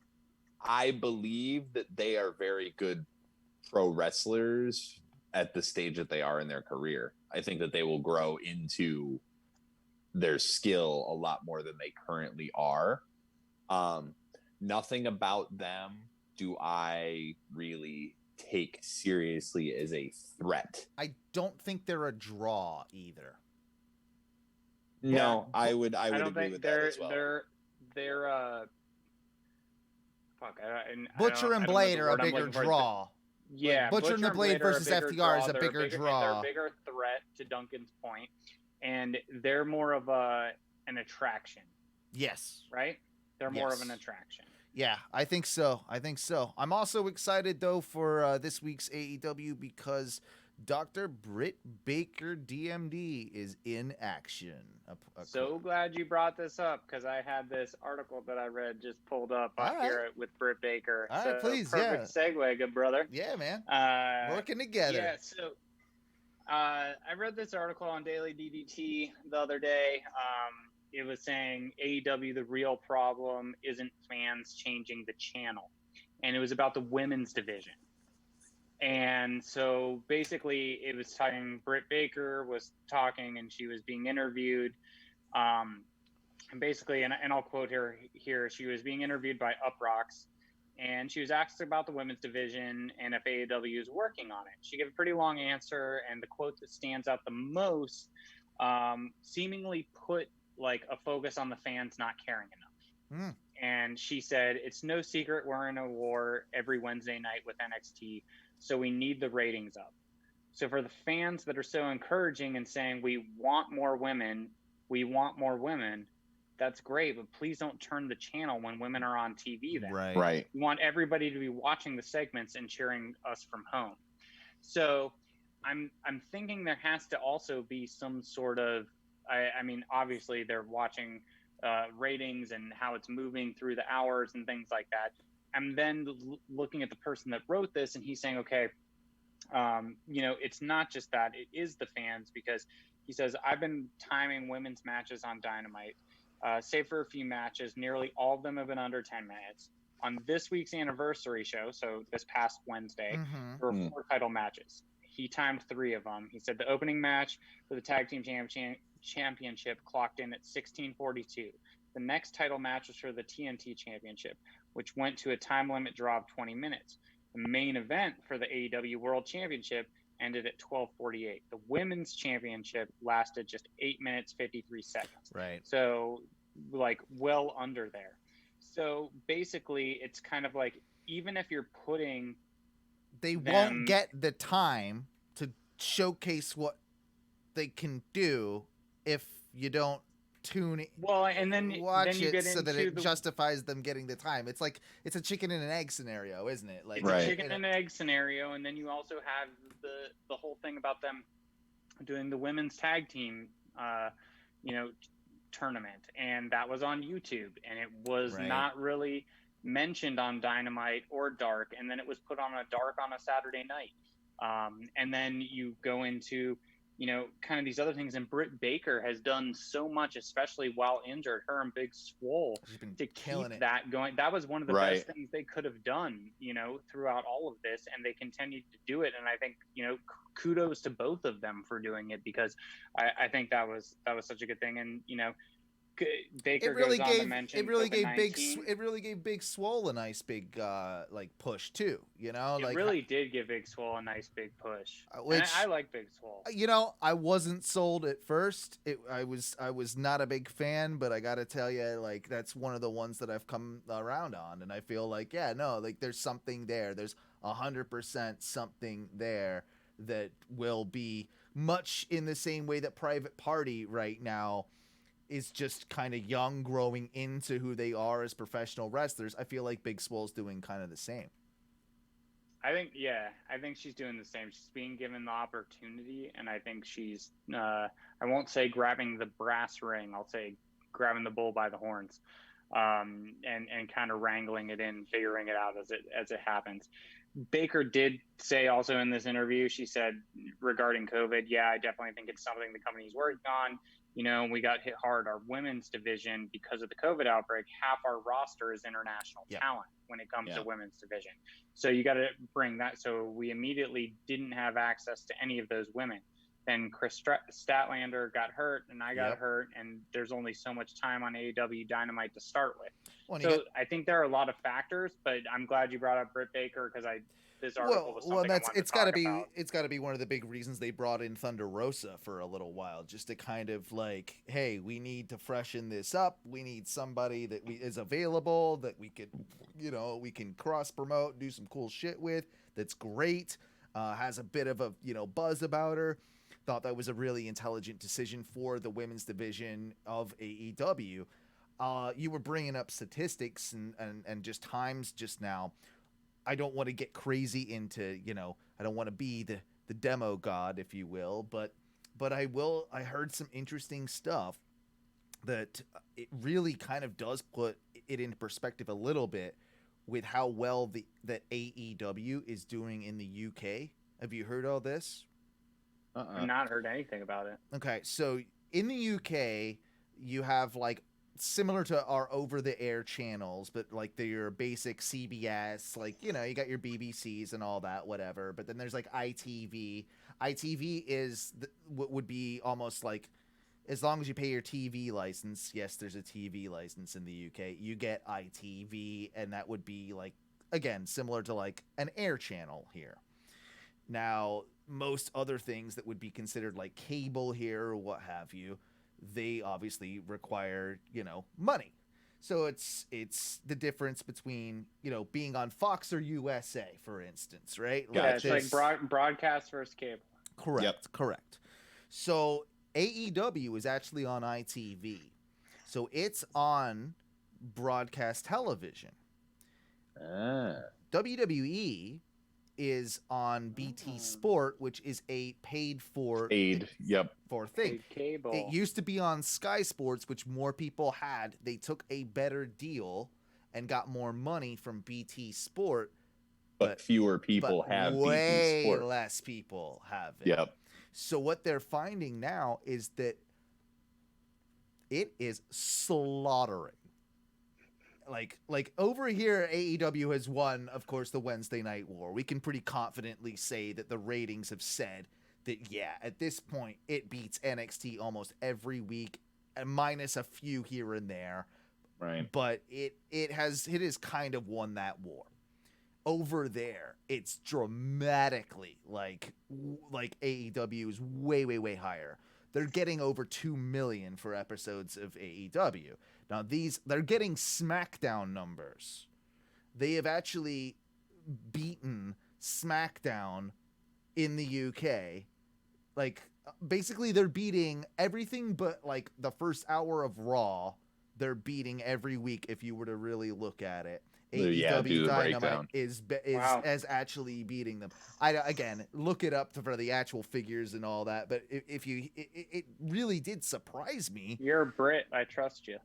I believe that they are very good pro wrestlers at the stage that they are in their career. I think that they will grow into their skill a lot more than they currently are. Nothing about them do I really take seriously as a threat. I don't think they're a draw either. No, I would agree with that as well. They're Butcher and Blade are a bigger draw. Yeah, like Butcher and the Blade versus FTR is a bigger draw. They're a bigger threat, to Duncan's point, and they're more of an attraction. Yes. Right? They're more of an attraction. Yeah, I think so. I'm also excited, though, for this week's AEW because Dr. Britt Baker, DMD, is in action. So glad you brought this up, because I had this article that I read just pulled up here with Britt Baker. All right, please, perfect segue, good brother. Yeah, man. Working together. Yeah, so I read this article on Daily DDT the other day. It was saying AEW, the real problem isn't fans changing the channel. And it was about the women's division. And so basically it was talking, Britt Baker was talking and she was being interviewed. And basically, and I'll quote her here, she was being interviewed by Uprocks, and she was asked about the women's division and if AEW is working on it. She gave a pretty long answer, and the quote that stands out the most seemingly put like a focus on the fans not caring enough. And she said, it's no secret we're in a war every Wednesday night with NXT, so we need the ratings up. So for the fans that are so encouraging and saying we want more women, that's great, but please don't turn the channel when women are on TV then. Right. We want everybody to be watching the segments and cheering us from home. So I'm thinking there has to also be some sort of, I mean, obviously they're watching ratings and how it's moving through the hours and things like that. I'm then looking at the person that wrote this, and he's saying, okay, it's not just that, it is the fans, because he says, I've been timing women's matches on Dynamite, save for a few matches, nearly all of them have been under 10 minutes. On this week's anniversary show, so this past Wednesday, there were 4 title matches. He timed 3 of them. He said the opening match for the Tag Team Championship clocked in at 16:42. The next title match was for the TNT Championship, which went to a time limit draw of 20 minutes. The main event for the AEW World Championship ended at 12:48. The Women's Championship lasted just 8 minutes, 53 seconds. Right. So, like, well under there. So, basically, it's kind of like, even if you're putting... They won't get the time to showcase what they can do if you don't tune it. Well, and then watch you it get so that it justifies them getting the time. It's like it's a chicken and an egg scenario, isn't it? Like it's a chicken and an egg scenario, and then you also have the whole thing about them doing the women's tag team, tournament, and that was on YouTube, and it was not really mentioned on Dynamite or Dark, and then it was put on a Dark on a Saturday night. And then you go into, kind of these other things. And Britt Baker has done so much, especially while injured, her and Big Swole, to keep that going. That was one of the best things they could have done, throughout all of this, and they continued to do it. And I think, kudos to both of them for doing it, because I think that was such a good thing. And, Baker goes on to mention it really gave Big Swole a nice big push too. It really did give Big Swole a nice big push. Which, I like Big Swole. I wasn't sold at first. I was not a big fan, but I got to tell you, that's one of the ones that I've come around on, and I feel there's something there. There's 100% something there that will be much in the same way that Private Party right now is just kind of young, growing into who they are as professional wrestlers. I feel like Big Swole's doing kind of the same. I think she's doing the same. She's being given the opportunity, and I think she's, I won't say grabbing the brass ring, I'll say grabbing the bull by the horns, and kind of wrangling it in, figuring it out as it happens. Baker did say also in this interview, she said regarding COVID, I definitely think it's something the company's working on. We got hit hard. Our women's division, because of the COVID outbreak, half our roster is international talent when it comes to women's division. So you got to bring that. So we immediately didn't have access to any of those women. Then Chris Statlander got hurt, and I got hurt, and there's only so much time on AEW Dynamite to start with. I think there are a lot of factors, but I'm glad you brought up Britt Baker, because this article was something it's got to be one of the big reasons they brought in Thunder Rosa for a little while, just to kind of hey, we need to freshen this up. We need somebody that is available, that we could, we can cross promote, do some cool shit with. That's great. Has a bit of a buzz about her. Thought that was a really intelligent decision for the women's division of AEW. You were bringing up statistics and just times just now. I don't want to get crazy into, I don't want to be the demo god, if you will, but I will. I heard some interesting stuff that it really kind of does put it into perspective a little bit with how well that AEW is doing in the UK. Have you heard all this? I've not heard anything about it. Okay, so in the UK, you have similar to our over-the-air channels, but your basic CBS, you got your BBCs and all that, whatever. But then there's ITV. ITV is what would be almost as long as you pay your TV license. Yes, there's a TV license in the UK. You get ITV, and that would be again similar to an air channel here. Now, most other things that would be considered cable here or what have you, they obviously require, money. So it's the difference between, being on Fox or USA, for instance, right? Yeah, it's broadcast versus cable. Correct. So AEW is actually on ITV. So it's on broadcast television. WWE is on BT Sport, which is a paid for thing. Paid cable. It used to be on Sky Sports, which more people had. They took a better deal and got more money from BT Sport, but fewer people have BT Sport. Way less people have it. So what they're finding now is that it is slaughtering. Over here, AEW has won, of course, the Wednesday Night War. We can pretty confidently say that the ratings have said that, at this point, it beats NXT almost every week, minus a few here and there. Right. But it has kind of won that war. Over there, it's dramatically AEW is way, way, way higher. They're getting over 2 million for episodes of AEW. Now they're getting SmackDown numbers. They have actually beaten SmackDown in the UK. Basically they're beating everything but the first hour of Raw. They're beating every week if you were to really look at it. AEW Dynamite is actually beating them. Again, look it up for the actual figures and all that. But if you, it really did surprise me. You're a Brit. I trust you.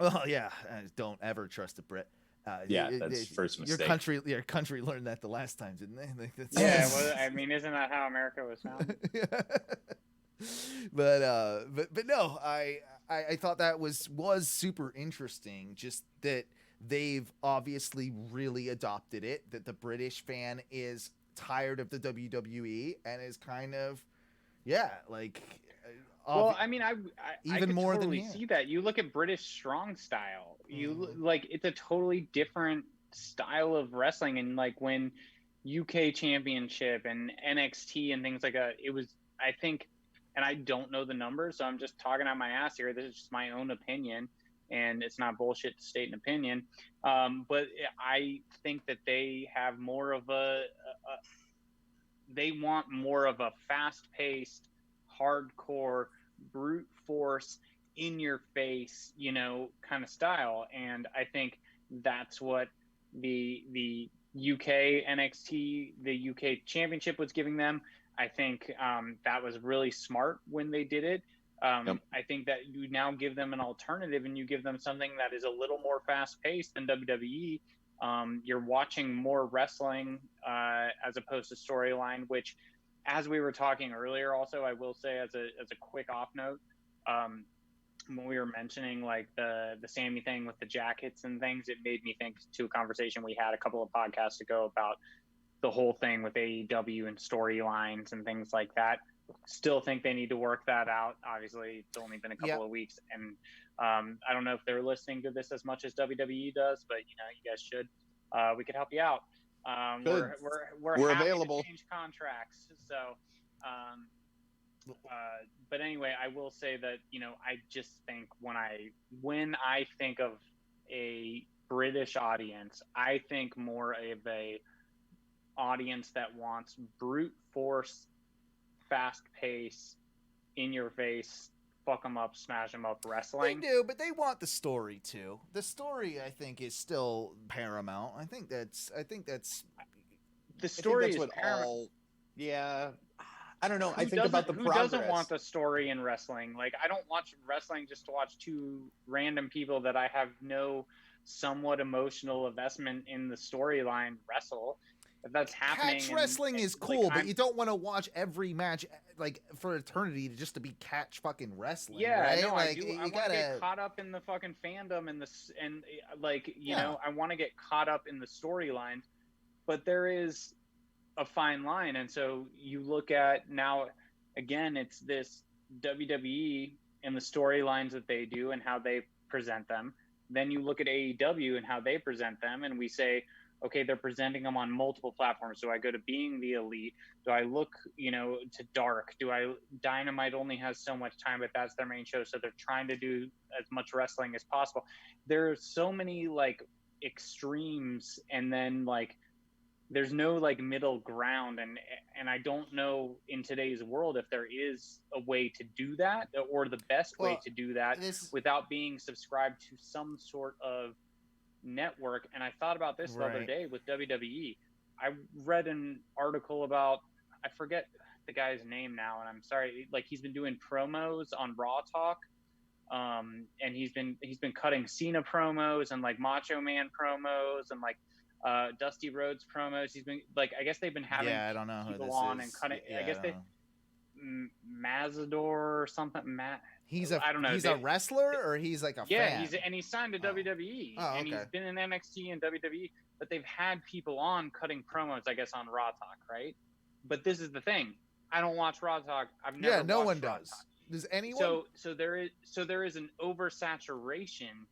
Well, yeah. Don't ever trust a Brit. That's first Your mistake. country learned that the last time, didn't they? Like, that's, Yeah, well, I mean, isn't that how America was founded? but no, I thought that was super interesting. Just that they've obviously really adopted it. That the British fan is tired of the WWE and is kind of like. Well, I mean, I even could more totally than see that. You look at British strong style. Like it's a totally different style of wrestling, and like when UK Championship and NXT and things like that, it was, I think, and I don't know the numbers, so I'm just talking out my ass here. This is just my own opinion, and it's not bullshit to state an opinion. But I think that they have more of they want more of a fast-paced, hardcore, brute force, in your face, kind of style. And I think that's what the UK NXT, the UK Championship was giving them. I think that was really smart when they did it. I think that you now give them an alternative and you give them something that is a little more fast-paced than WWE. You're watching more wrestling as opposed to storyline, which, as we were talking earlier, also I will say as a quick off note, when we were mentioning like the Sammy thing with the jackets and things, it made me think to a conversation we had a couple of podcasts ago about the whole thing with AEW and storylines and things like that. Still think they need to work that out. Obviously, it's only been a couple of weeks, and I don't know if they're listening to this as much as WWE does, but you guys should. We could help you out. We're happy available to change contracts. So, but anyway, I will say that I just think when I think of a British audience, I think more of a audience that wants brute force, fast pace, in your face, fuck them up, smash them up wrestling. They do, but they want the story too. The story, I think, is still paramount. I think that's the story is paramount. I don't know. I think about the who progress. Doesn't want the story in wrestling? Like, I don't watch wrestling just to watch two random people that I have no somewhat emotional investment in the storyline wrestle. If that's happening, catch wrestling is cool, but you don't want to watch every match like for eternity just to be catch fucking wrestling. Yeah, right? no, like, I do. I want to get caught up in the fucking fandom and I want to get caught up in the storylines, but there is a fine line. And so you look at now, again, it's this WWE and the storylines that they do and how they present them. Then you look at AEW and how they present them, and we say, okay, they're presenting them on multiple platforms. Do I go to Being the Elite? Do I look, to Dark? Dynamite only has so much time, but that's their main show, so they're trying to do as much wrestling as possible. There's so many like extremes, and then like there's no like middle ground, and I don't know in today's world if there is a way to do that, or the best way to do that without being subscribed to some sort of network. And I thought about this the other day with WWE. I read an article about, I forget the guy's name now, and I'm sorry, like he's been doing promos on Raw Talk, and he's been cutting Cena promos and like Macho Man promos and like Dusty Rhodes promos. He's been like, I guess they've been having I don't know people who this on is. and cutting. I guess they Mazador or something. I don't know. He's a wrestler, or he's like a fan? He's signed to WWE, and he's been in NXT and WWE. But they've had people on cutting promos, I guess, on Raw Talk, right? But this is the thing: I don't watch Raw Talk. I've never. No watched one Raw does. Talk. Does anyone? So there is an oversaturation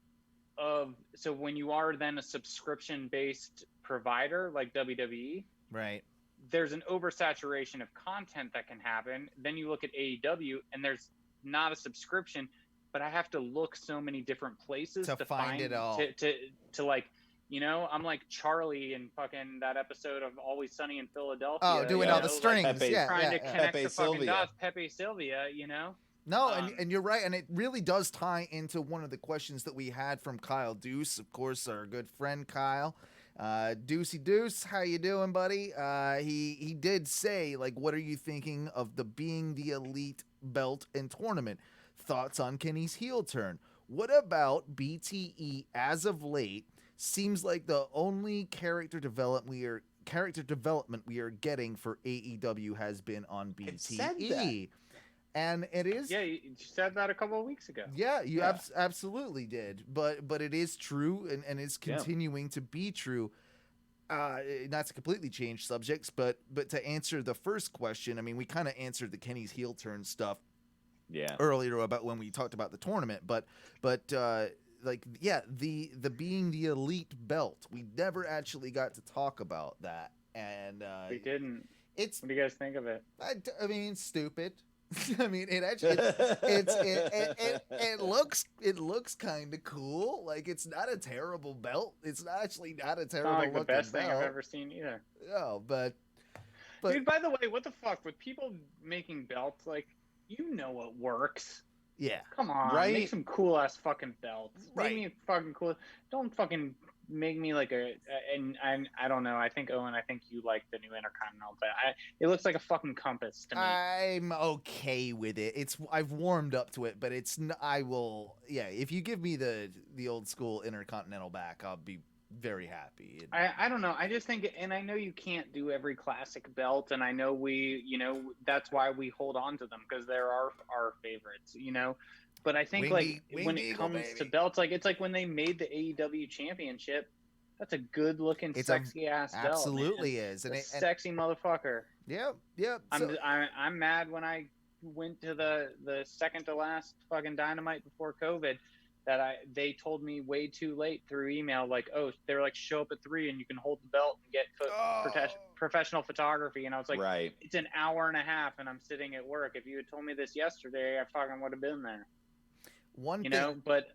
of, so when you are then a subscription based provider like WWE, right? There's an oversaturation of content that can happen. Then you look at AEW, and there's not a subscription, but I have to look so many different places to find it all. To like, I'm like Charlie in fucking that episode of Always Sunny in Philadelphia. Oh, doing all the strings, like, trying to connect the fucking dots. Pepe Sylvia, No, and you're right, and it really does tie into one of the questions that we had from Kyle Deuce, of course, our good friend Kyle. Deucey Deuce, how you doing, buddy? He did say, like, what are you thinking of the Being the Elite belt and tournament? Thoughts on Kenny's heel turn? What about BTE as of late seems like the only character development we are getting for AEW has been on said BTE. And it is. Yeah, you said that a couple of weeks ago. Yeah, you absolutely did. But it is true, and it's continuing to be true. Not to completely change subjects, but to answer the first question, I mean, we kind of answered the Kenny's heel turn stuff earlier about when we talked about the tournament, but like, yeah, the being the elite belt, we never actually got to talk about that, and we didn't. What do you guys think of it? I mean, stupid. I mean, it actually it looks kind of cool. Like, it's not a terrible belt. It's actually not a terrible. Not like the best belt. thing I've ever seen either. No, but dude, by the way, what the fuck with people making belts? Like, you know what works. Yeah. Come on, right? Make some cool ass fucking belts. Right. Make me fucking cool. Don't fucking make me like and I don't know. I think Owen, I think you like the new Intercontinental belt. It looks like a fucking compass to me. I'm okay with it. I've warmed up to it, but it's I will. Yeah, if you give me the old school Intercontinental back, I'll be very happy. I don't know. I just think, and I know you can't do every classic belt, and I know that's why we hold on to them, because they're our favorites, But I think when it comes to belts, like, it's like when they made the AEW championship, that's a good looking, sexy ass belt. Absolutely man. is, and sexy motherfucker. Yep. I'm mad when I went to the second to last fucking Dynamite before COVID, that they told me way too late through email, like, oh, they were like, show up at 3 and you can hold the belt and get professional photography. And I was like, right. It's an hour and a half and I'm sitting at work. If you had told me this yesterday, I fucking would have been there. But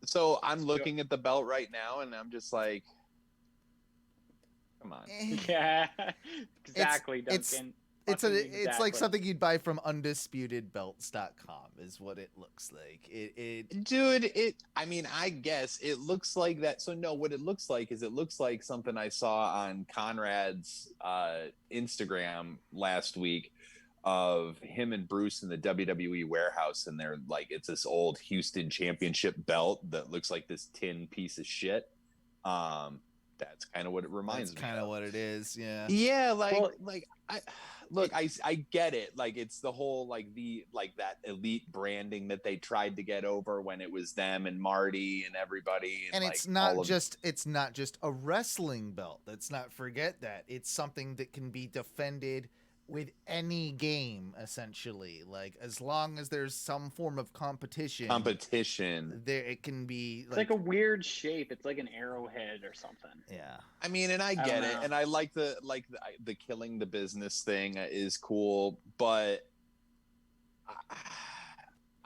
so I'm looking at the belt right now and I'm just like, come on. Yeah, exactly, Duncan. It's like something you'd buy from undisputedbelts.com is what it looks like. Dude, I mean, I guess it looks like that. So no, what it looks like is something I saw on Conrad's Instagram last week of him and Bruce in the WWE warehouse, and they're like, it's this old Houston Championship belt that looks like this tin piece of shit. That's kind of what it reminds me. That's kind of what it is, yeah. Yeah, I get it. Like, it's the whole that elite branding that they tried to get over when it was them and Marty and everybody. And it's not just a wrestling belt. Let's not forget that. It's something that can be defended with any game, essentially. Like, as long as there's some form of competition, there it can be. It's like a weird shape. It's like an arrowhead or something. Yeah. I mean, and I get it, and I like the killing the business thing is cool, but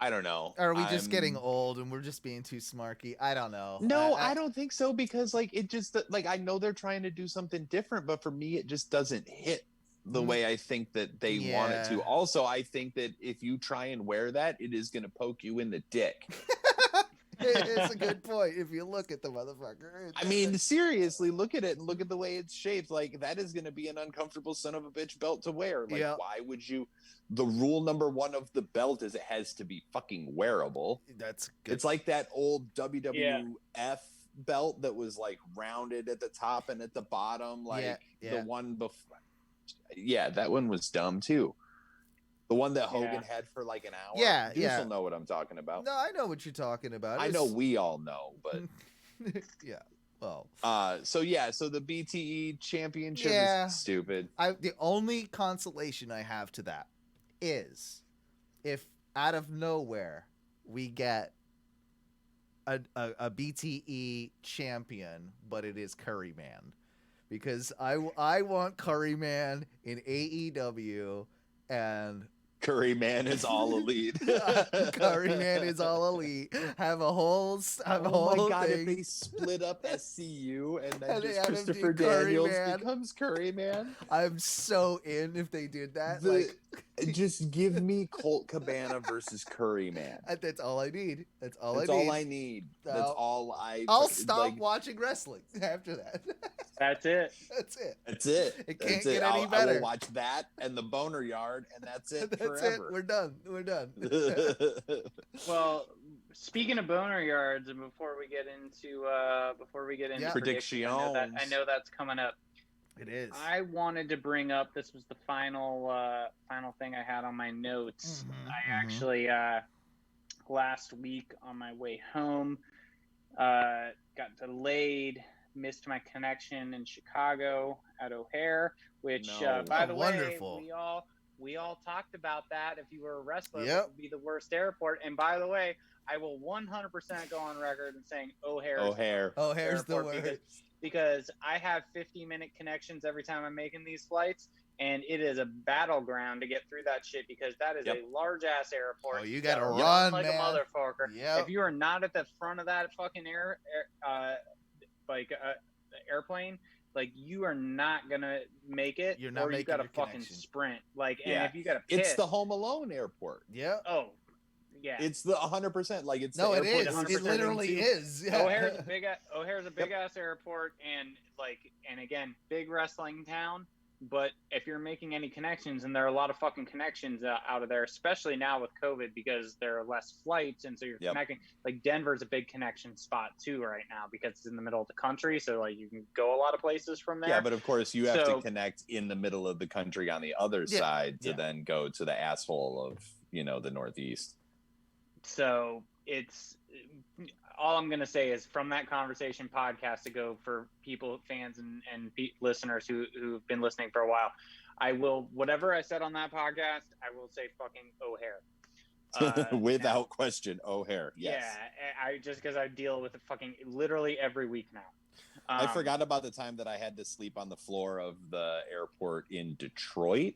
I don't know. Are we just getting old and we're just being too smarky? I don't know. No, I don't think so, because it just I know they're trying to do something different, but for me it just doesn't hit the way I think that they want it to. Also, I think that if you try and wear that, it is going to poke you in the dick. It's a good point. If you look at the motherfucker, I mean, seriously, look at it and look at the way it's shaped. Like, that is going to be an uncomfortable son of a bitch belt to wear. Like, why would you? The rule number 1 of the belt is it has to be fucking wearable. That's good. It's like that old WWF belt that was like rounded at the top and at the bottom, the one before. Yeah, that one was dumb too. The one that Hogan had for like an hour. Yeah, you still know what I'm talking about. No, I know what you're talking about. I know we all know, but yeah. Well. So the BTE championship is stupid. The only consolation I have to that is if out of nowhere we get a BTE champion, but it is Curryman. Because I want Curryman in AEW, and Curryman is all elite. Curryman is all elite. Have a whole oh my god! thing. If they split up SCU and then And just they Christopher Daniels becomes Curryman, I'm so in if they did that. Just give me Colt Cabana versus Curryman. That's all I need. That's all I need. That's all I. I'll stop watching wrestling after that. That's it. That's it. That's it. It can't get any better. I will watch that and the Boner Yard, and that's it for That's it. forever. We're done. We're done. Well, speaking of boner yards, and before we get into Yeah. predictions, I know that's coming up. It is. I wanted to bring up, this was the final thing I had on my notes. I actually last week on my way home got delayed, missed my connection in Chicago at O'Hare, which by the wonderful. way, we all talked about that. If you were a wrestler, Yep. it would be the worst airport. And by the way, I will 100% go on record and saying O'Hare's the airport worst. because I have 50-minute connections every time I'm making these flights, and it is a battleground to get through that shit because that is a large ass airport. Oh, you gotta run run, like man. a motherfucker. Yep. If you are not at the front of that fucking airplane, like you are not gonna make it. You're not or you making gotta your fucking connection. sprint. Like, Yeah. and if you gotta piss, It's the Home Alone airport. Yeah. oh yeah. It's the 100%. Like it's No, the it airport is. that we It turned literally into. is. Yeah. O'Hare's a big ass airport, and again, big wrestling town. But if you're making any connections, and there are a lot of fucking connections out of there, especially now with COVID, because there are less flights, and so you're connecting. Like Denver's a big connection spot too right now because it's in the middle of the country, so like you can go a lot of places from there. Yeah, but of course you have to connect in the middle of the country on the other side to then go to the asshole of the Northeast. So it's all I'm going to say is from that conversation podcast to go for people, fans and listeners who've been listening for a while, I will, whatever I said on that podcast, I will say fucking O'Hare. Without question, O'Hare. Yes. Yeah. I just because I deal with it fucking literally every week now. I forgot about the time that I had to sleep on the floor of the airport in Detroit.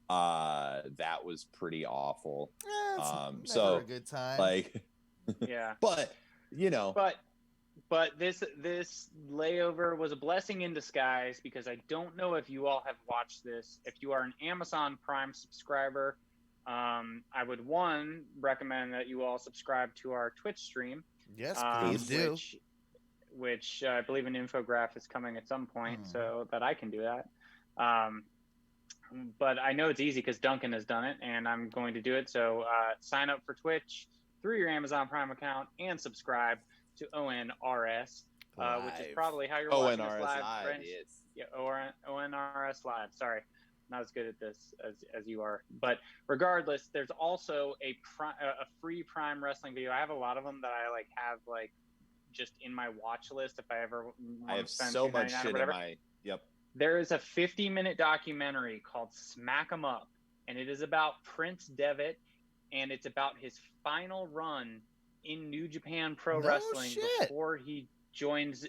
That was pretty awful. It's never a good time. Like, yeah, but this layover was a blessing in disguise because I don't know if you all have watched this. If you are an Amazon Prime subscriber, I would recommend that you all subscribe to our Twitch stream. Yes, please do. Which I believe an infograph is coming at some point, so that I can do that. But I know it's easy because Duncan has done it, and I'm going to do it. So sign up for Twitch through your Amazon Prime account and subscribe to ONRS, which is probably how you're watching this live. Yes. Yeah, ONRS Live. Sorry, not as good at this as you are. But regardless, there's also a free Prime Wrestling video. I have a lot of them that I have just in my watch list if I ever want I have to spend so much $2.99 shit or whatever. in my There is a 50-minute documentary called Smack 'em Up, and it is about Prince Devitt, and it's about his final run in New Japan Pro Wrestling before he joins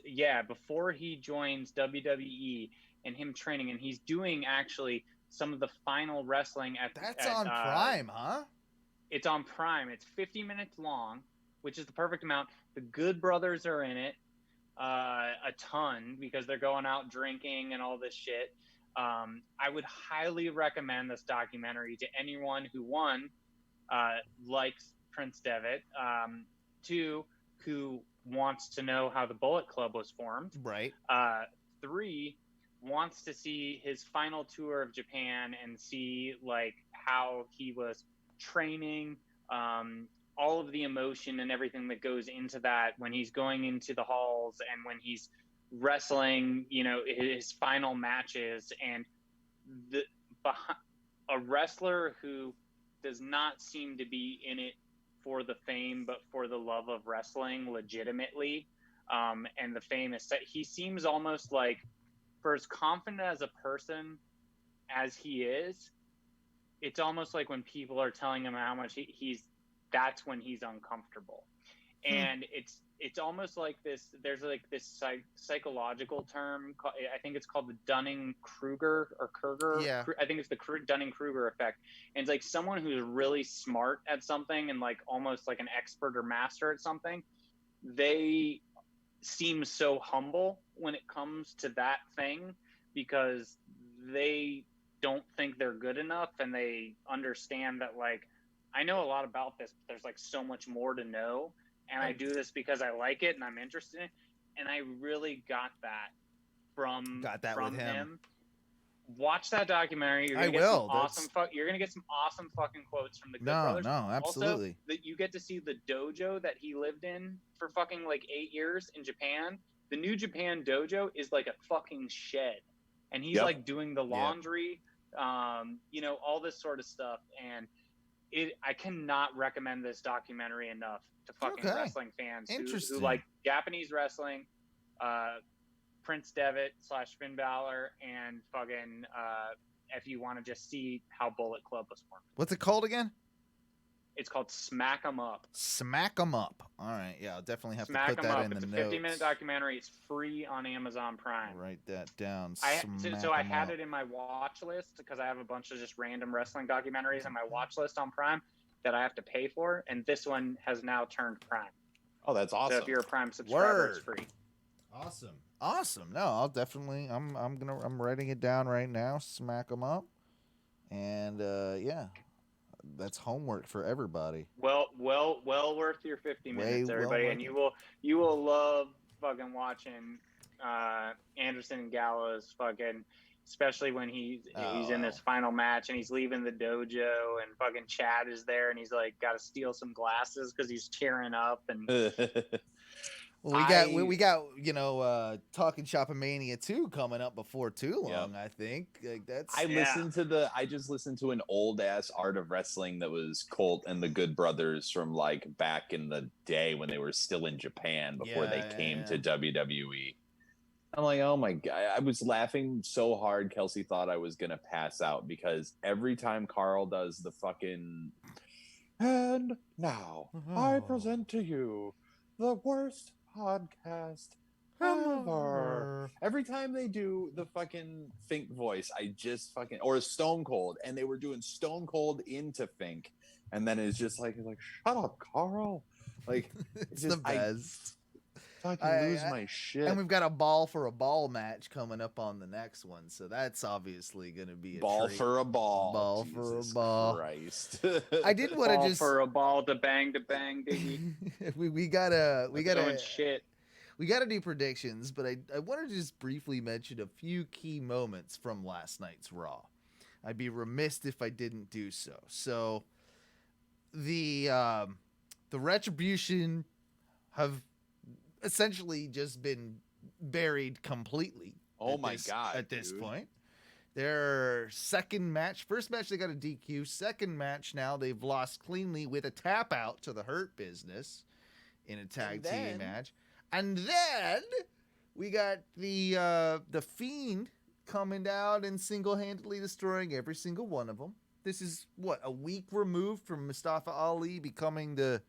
WWE and him training, and he's doing actually some of the final wrestling at on Prime, huh? It's on Prime. It's 50 minutes long, which is the perfect amount. The Good Brothers are in it. A ton because they're going out drinking and all this shit. I would highly recommend this documentary to anyone who likes Prince Devitt, 2 who wants to know how the Bullet Club was formed, right? 3 wants to see his final tour of Japan and see how he was training, all of the emotion and everything that goes into that when he's going into the halls and when he's wrestling, his final matches, and a wrestler who does not seem to be in it for the fame, but for the love of wrestling legitimately. And the fame is he seems almost like, for as confident as a person as he is, it's almost like when people are telling him how much that's when he's uncomfortable. And it's almost like this, there's this psychological term, I think it's called the Dunning-Kruger or Kruger. Yeah. I think it's the Dunning-Kruger effect. And it's like someone who's really smart at something and almost like an expert or master at something, they seem so humble when it comes to that thing because they don't think they're good enough, and they understand that I know a lot about this, but there's so much more to know, and I do this because I like it and I'm interested in it. And I really got that from with him. Watch that documentary. You're I gonna get will. some awesome. You're gonna get some awesome fucking quotes from the Good No, Brothers. no, absolutely. Also, that you get to see the dojo that he lived in for fucking like 8 years in Japan. The New Japan dojo is like a fucking shed, and he's like doing the laundry, all this sort of stuff. And I cannot recommend this documentary enough to fucking wrestling fans who like Japanese wrestling. Prince Devitt / Finn Balor, and fucking if you want to just see how Bullet Club was formed. What's it called again? It's called Smack 'em Up. Smack 'em Up. All right, yeah, I'll definitely have Smack to put 'em that Up. in It's the a notes. 50-minute documentary. It's free on Amazon Prime. Write that down. I had it in my watch list because I have a bunch of just random wrestling documentaries on my watch list on Prime that I have to pay for, and this one has now turned Prime. Oh, that's awesome. So if you're a Prime subscriber, it's free. Awesome. No, I'll definitely. I'm writing it down right now. Smack 'em up, and yeah, that's homework for everybody. Well worth your 50 minutes, everybody, and you will love fucking watching Anderson and Gallows fucking, especially when he's in his final match and he's leaving the dojo and fucking Chad is there and he's like got to steal some glasses because he's cheering up and. Well, we got Talking Shop-A-Mania 2 coming up before too long. I think that's. I just listened to an old ass Art of Wrestling that was Colt and the Good Brothers from like back in the day when they were still in Japan before they came to WWE. I'm like, oh my god! I was laughing so hard. Kelsey thought I was gonna pass out because every time Carl does the fucking. And now I present to you the worst podcast ever. Every time they do the fucking Fink voice, I just fucking or Stone Cold, and they were doing Stone Cold into Fink, and then it's just like shut up, Carl. Like it's just, the best. I lose my shit. And we've got a ball for a ball match coming up on the next one, so that's obviously going to be a ball treat. For a ball. Ball Jesus for a ball. Christ. I did want to just for a ball to bang diggy. we gotta shit. We gotta do predictions, but I wanted to just briefly mention a few key moments from last night's Raw. I'd be remiss if I didn't do so. So the Retribution have essentially just been buried completely. Oh my god! At this point, their first match they got a DQ. Second match now they've lost cleanly with a tap out to the Hurt Business in a tag team match, and then we got the Fiend coming out and single-handedly destroying every single one of them. This is a week removed from Mustafa Ali becoming the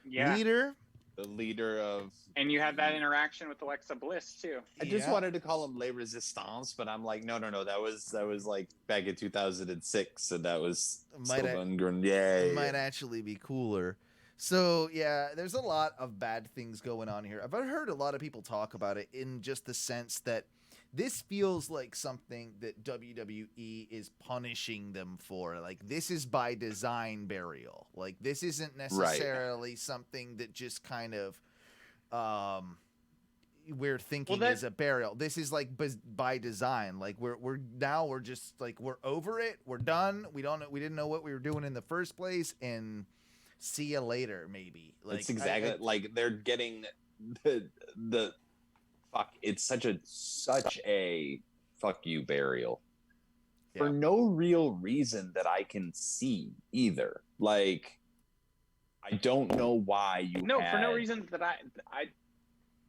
leader. The leader of, and you had that interaction with Alexa Bliss too. I just wanted to call him Les Resistance, but I'm like, no. That was like back in 2006, and that was might actually be cooler. So yeah, there's a lot of bad things going on here. I've heard a lot of people talk about it in just the sense that this feels like something that WWE is punishing them for. Like, this is by design burial. Like, this isn't necessarily something that just kind of we're thinking is a burial. This is like by design. Like, we're just like, we're over it. We're done. We didn't know what we were doing in the first place, and see you later, maybe. Like, it's exactly like they're getting the fuck, it's such a fuck you burial for no real reason that I can see either. Like, I don't know why you for no reason that I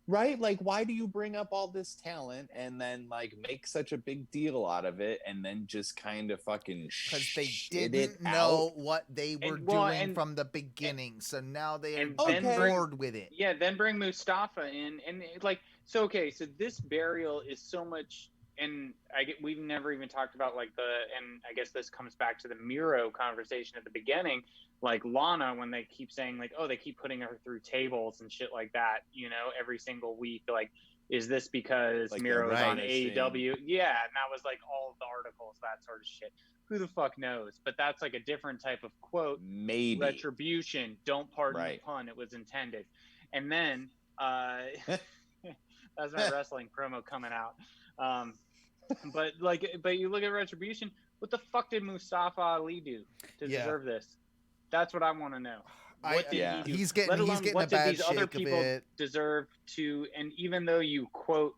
right? Like, why do you bring up all this talent and then like make such a big deal out of it and then just kind of fucking because they didn't know what they were doing from the beginning, so now they are bored with it. Yeah, then bring Mustafa in, and like, so this burial is so much, and we've never even talked about like and I guess this comes back to the Miro conversation at the beginning, like Lana, when they keep saying like, oh, they keep putting her through tables and shit like that, every single week. Like, is this because like Miro's on AEW? Yeah, and that was like all of the articles, that sort of shit. Who the fuck knows? But that's like a different type of quote. Maybe. Retribution. Don't pardon the pun. It was intended. And then that's my wrestling promo coming out. But you look at Retribution. What the fuck did Mustafa Ali do to deserve this? That's what I want to know. What did he do? He's getting Let alone he's getting what a did bad these other shake people of it. deserve to? And even though you quote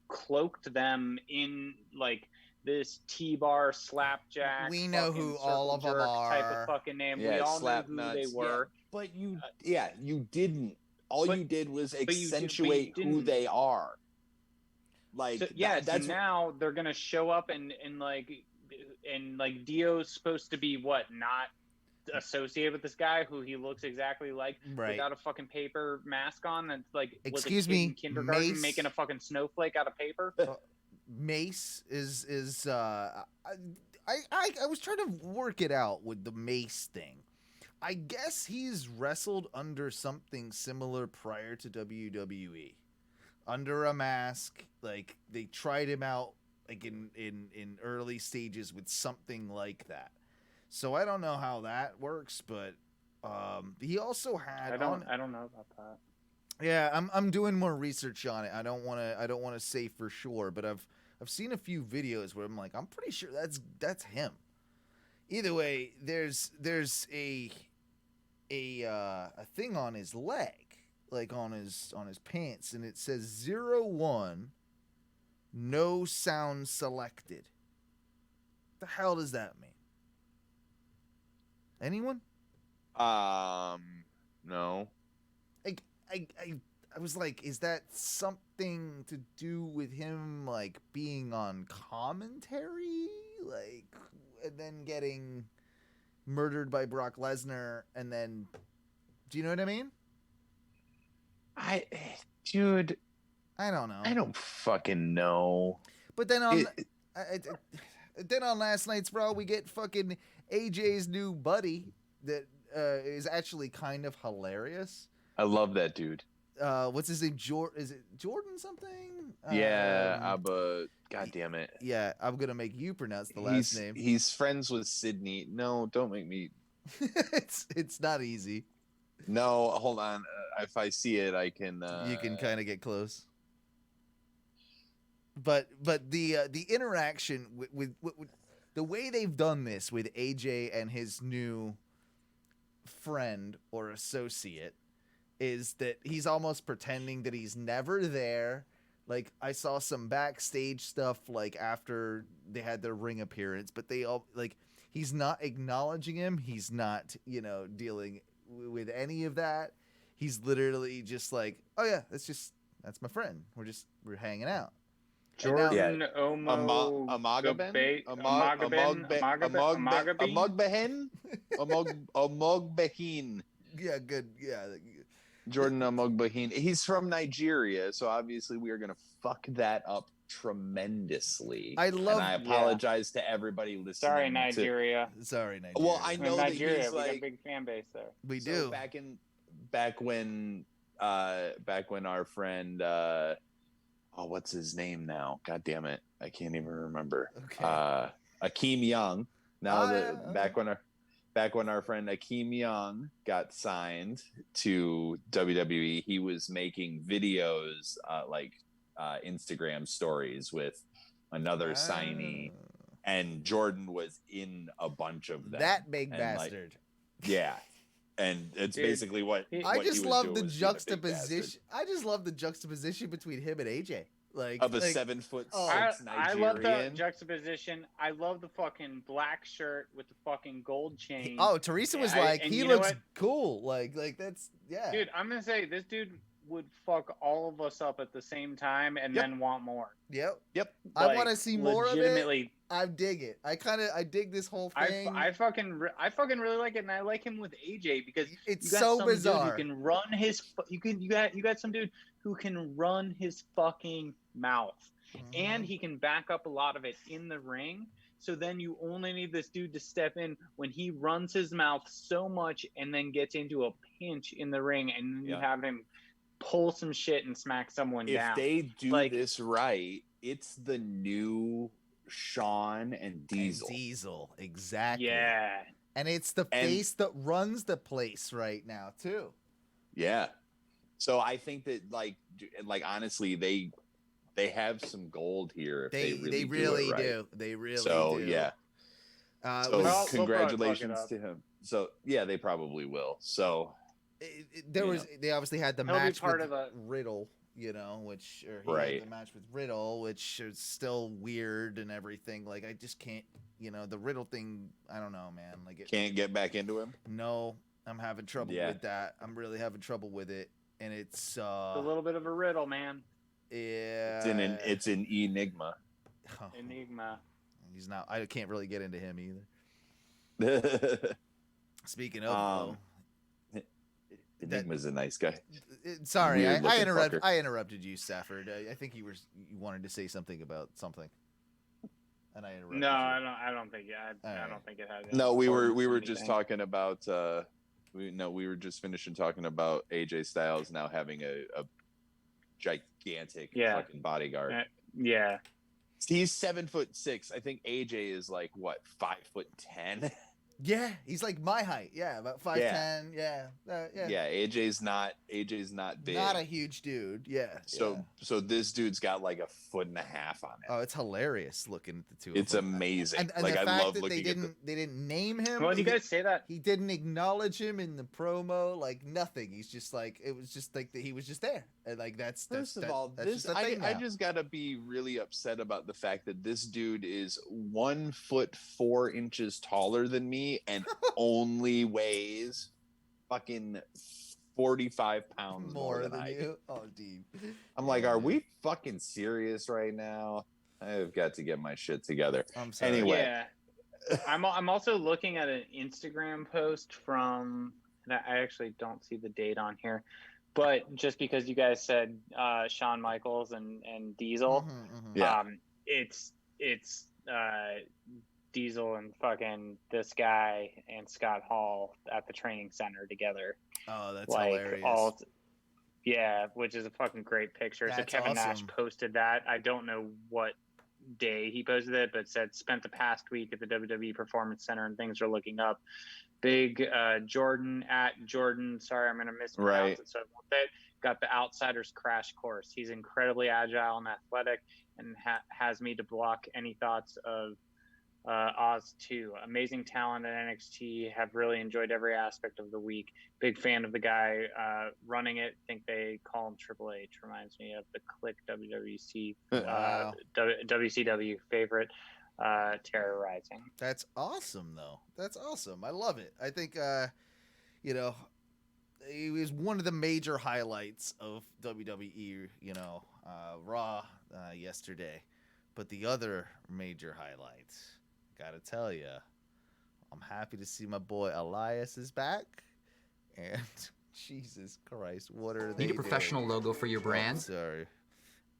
cloaked them in like this T-bar slapjack, We know fucking who circle all of them jerk type are. of fucking name. Yeah, We all knew slap who nuts. they were. Yeah, but you didn't. All but- you did was but you accentuate who didn't. they are. Like So, that's so now they're gonna show up and Dio's supposed to be what, not associated with this guy who he looks exactly like, Right. without a fucking paper mask on, that's like was a Excuse kid me, in kindergarten Mace? making a fucking snowflake out of paper. Mace is I was trying to work it out with the Mace thing. I guess he's wrestled under something similar prior to WWE. Under a mask, like they tried him out like in early stages with something like that. So I don't know how that works, but he also had I don't know about that. Yeah, I'm doing more research on it. I don't want to say for sure, but I've seen a few videos where I'm like, I'm pretty sure that's him. Either way, there's a thing on his leg, like on his pants, and it says 01, no sound selected. The hell does that mean? Anyone? No. I was like, is that something to do with him like being on commentary, like, and then getting murdered by Brock Lesnar, and then, do you know what I mean? Dude, I don't know. I don't fucking know. But then on then on last night's Raw, we get fucking AJ's new buddy that is actually kind of hilarious. I love that dude. What's his name? Is it Jordan something? Yeah, God damn it. Yeah, I'm gonna make you pronounce the last name. He's friends with Sydney. No, don't make me. It's not easy. No, hold on. If I see it, I can. You can kind of get close. But the interaction with the way they've done this with AJ and his new friend or associate is that he's almost pretending that he's never there. Like, I saw some backstage stuff like after they had their ring appearance, but they all like, he's not acknowledging him. He's not, dealing with any of that. He's literally just like, oh yeah, that's my friend. We're hanging out. Jordan Amogabin? Amogbehin. Yeah, good. Yeah. Jordan Amogbehin. He's from Nigeria, so obviously we are going to fuck that up tremendously. I apologize to everybody listening. Sorry, Nigeria. Sorry, Nigeria. Well, I know that Nigeria, he's we got a like, big fan base there. We so do. back when our friend what's his name now? God damn it, I can't even remember. Okay. Akeem Young. Back when our friend Akeem Young got signed to WWE, he was making videos Instagram stories with another signee, and Jordan was in a bunch of them. That big bastard. Yeah. And it's basically what I just he was love doing the was being a big juxtaposition. bastard. I just love the juxtaposition between him and AJ. Of a 7'6" I Nigerian. love the juxtaposition. I love the fucking black shirt with the fucking gold chain. Oh, Teresa was like, he looks cool. Like that's, yeah. Dude, I'm gonna say this dude would fuck all of us up at the same time and then want more. Yep. Like, I want to see more of it. I dig it. I dig this whole thing. I fucking really like it, and I like him with AJ because it's you got so some bizarre. Dude who can run his. You got some dude who can run his fucking mouth, and he can back up a lot of it in the ring. So then you only need this dude to step in when he runs his mouth so much, and then gets into a pinch in the ring, and then you have him pull some shit and smack someone down. If they do this right, it's the new Shawn and Diesel. Diesel, exactly. Yeah. And it's the face that runs the place right now, too. Yeah. So I think that like honestly, they have some gold here if They they really do. It right. do. They really So do. yeah. So So Well, they'll congratulations probably to him. So yeah, they probably will. So there you was know. they obviously had the He'll be match part with of a- Riddle, you know, which or he Right. had the match with Riddle, which is still weird and everything. Like I just can't, you know, the Riddle thing. I don't know, man. Like it, Can't get back into him. no, I'm having trouble Yeah. with that. I'm really having trouble with it, and it's a little bit of a riddle, man. yeah, It's an enigma. oh, Enigma. he's not. I can't really get into him either. Speaking of, Enigma's a nice guy. sorry, I Weird-looking interrupted. fucker. I interrupted you, Stafford. I think you wanted to say something about something, and I interrupted. No, you. I don't think. I Alright. don't think it had. No, we were importance just anything. talking about we were just finishing talking about AJ Styles now having a gigantic Yeah. fucking bodyguard. Yeah. He's 7'6". I think AJ is like what 5'10". Yeah, he's like my height. Yeah, about 5'10". Yeah, yeah. Yeah, AJ's not big. Not a huge dude. Yeah. so this dude's got like 1.5 foot on him. Oh, it's hilarious looking at the two. It's of them. amazing. And Like the I fact love that looking at they didn't name him. Well, you guys say that. He didn't acknowledge him in the promo, like nothing. He's just like it was just like that he was just there, and like that's First of that- all, that's this just a thing I now. just gotta be really upset about the fact that this dude is 1 foot 4 inches taller than me and only weighs fucking 45 pounds more than I do. you. Oh, deep. I'm like, are we fucking serious right now? I've got to get my shit together. I'm sorry. Anyway. Yeah. I'm also looking at an Instagram post from. And I actually don't see the date on here, but just because you guys said Shawn Michaels and Diesel, Mhm, mhm. Yeah. it's Diesel and fucking this guy and Scott Hall at the training center together. Oh, that's like hilarious. yeah, which is a fucking great picture. So That's Kevin Nash awesome. posted that. I don't know what day he posted it, but said spent the past week at the WWE Performance Center and things are looking up. Big Jordan at Jordan. Sorry, I'm gonna mispronounce Right. it. So I won't say it. Got the Outsiders crash course. He's incredibly agile and athletic, and has me to block any thoughts of Oz too. Amazing talent at NXT. Have really enjoyed every aspect of the week. Big fan of the guy running it. Think they call him Triple H. Reminds me of the Click WWC Wow. WCW favorite. Terrorizing. That's awesome, though. That's awesome. I love it. I think, you know, it was one of the major highlights of WWE, you know, Raw yesterday. But the other major highlight, gotta tell you, I'm happy to see my boy Elias is back. And Jesus Christ, what are they Need a professional doing? logo for your brand? Oh, sorry.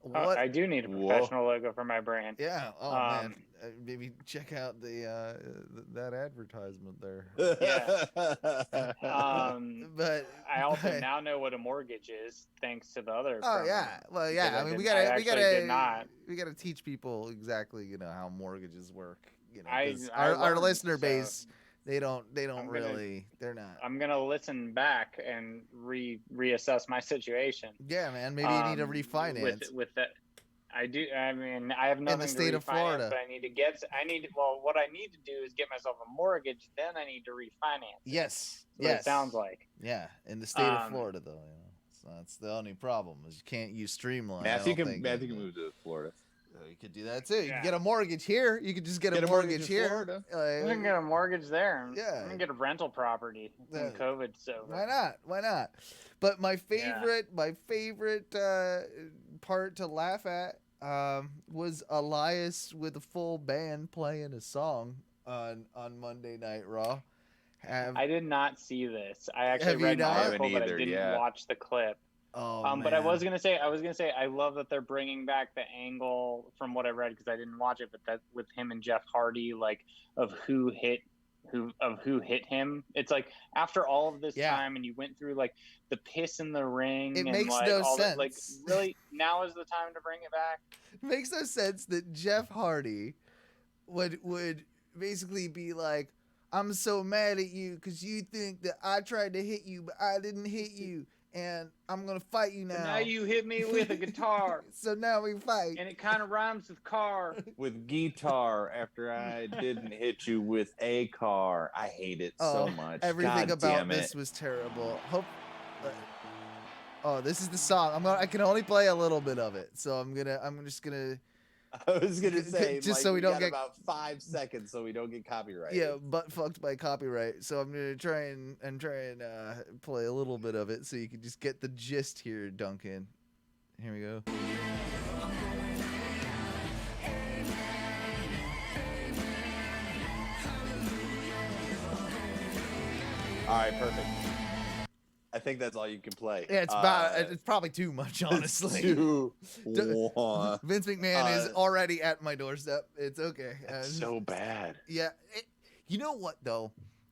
What? I do need a Whoa. professional logo for my brand. Yeah. Oh Um, man. Maybe check out the that advertisement there. But I also but- now know what a mortgage is, thanks to the other. Oh promo. yeah. Well, yeah. Because I mean, we I gotta did not. we gotta teach people exactly, you know, how mortgages work. You know, I 'cause I our learned, listener so base, they don't I'm gonna- really, they're not. I'm gonna listen back and reassess my situation. Yeah, man. Maybe you need to Um, refinance. with that. I do. I mean, I have nothing state to of refinance, Florida. But I need to get. Well, what I need to do is get myself a mortgage. Then I need to refinance. Yes. That's what Yes. it sounds like. Yeah, in the state of Um, Florida, though, you know, so that's the only problem is you can't use Streamline. Matthew I don't can think. move to Florida. You could do that too. You Yeah. can get a mortgage here. You could just get a mortgage in here. Florida. I'm gonna get a mortgage there. Yeah. I'm gonna get a rental proproperty when Yeah. COVID's over. Why not? Why not? But my favorite part to laugh at was Elias with a full band playing a song on Monday Night Raw. I did not see this. I Have actually you read the not? I article, haven't but I either, didn't yeah. watch the clip. Oh, But I man. was gonna say, I love that they're bringing back the angle from what I read because I didn't watch it, but that with him and Jeff Hardy, like of who hit him. It's like after all of this Yeah. time, and you went through like the piss in the ring. It and makes like, no all that, like sense. really, now is the time to bring it back. It makes no sense that Jeff Hardy would basically be like, I'm so mad at you because you think that I tried to hit you, but I didn't hit you. and I'm gonna fight you now. So now you hit me with a guitar. So now we fight. And it kind of rhymes with car. With guitar after I didn't hit you with a car. I hate it so much. Everything God about damn this it. was terrible. This is the song. I can only play a little bit of it, so I'm just gonna. I was gonna say, just like, so we don't got get about 5 seconds, so we don't get copyrighted. Yeah, butt fucked by copyright. So I'm gonna try and play a little bit of it, so you can just get the gist here, Duncan. Here we go. All right, perfect. I think that's all you can play. Yeah, it's probably too much, honestly. 2, 1. Vince McMahon is already at my doorstep. It's okay. That's so bad. Yeah. You know what, though?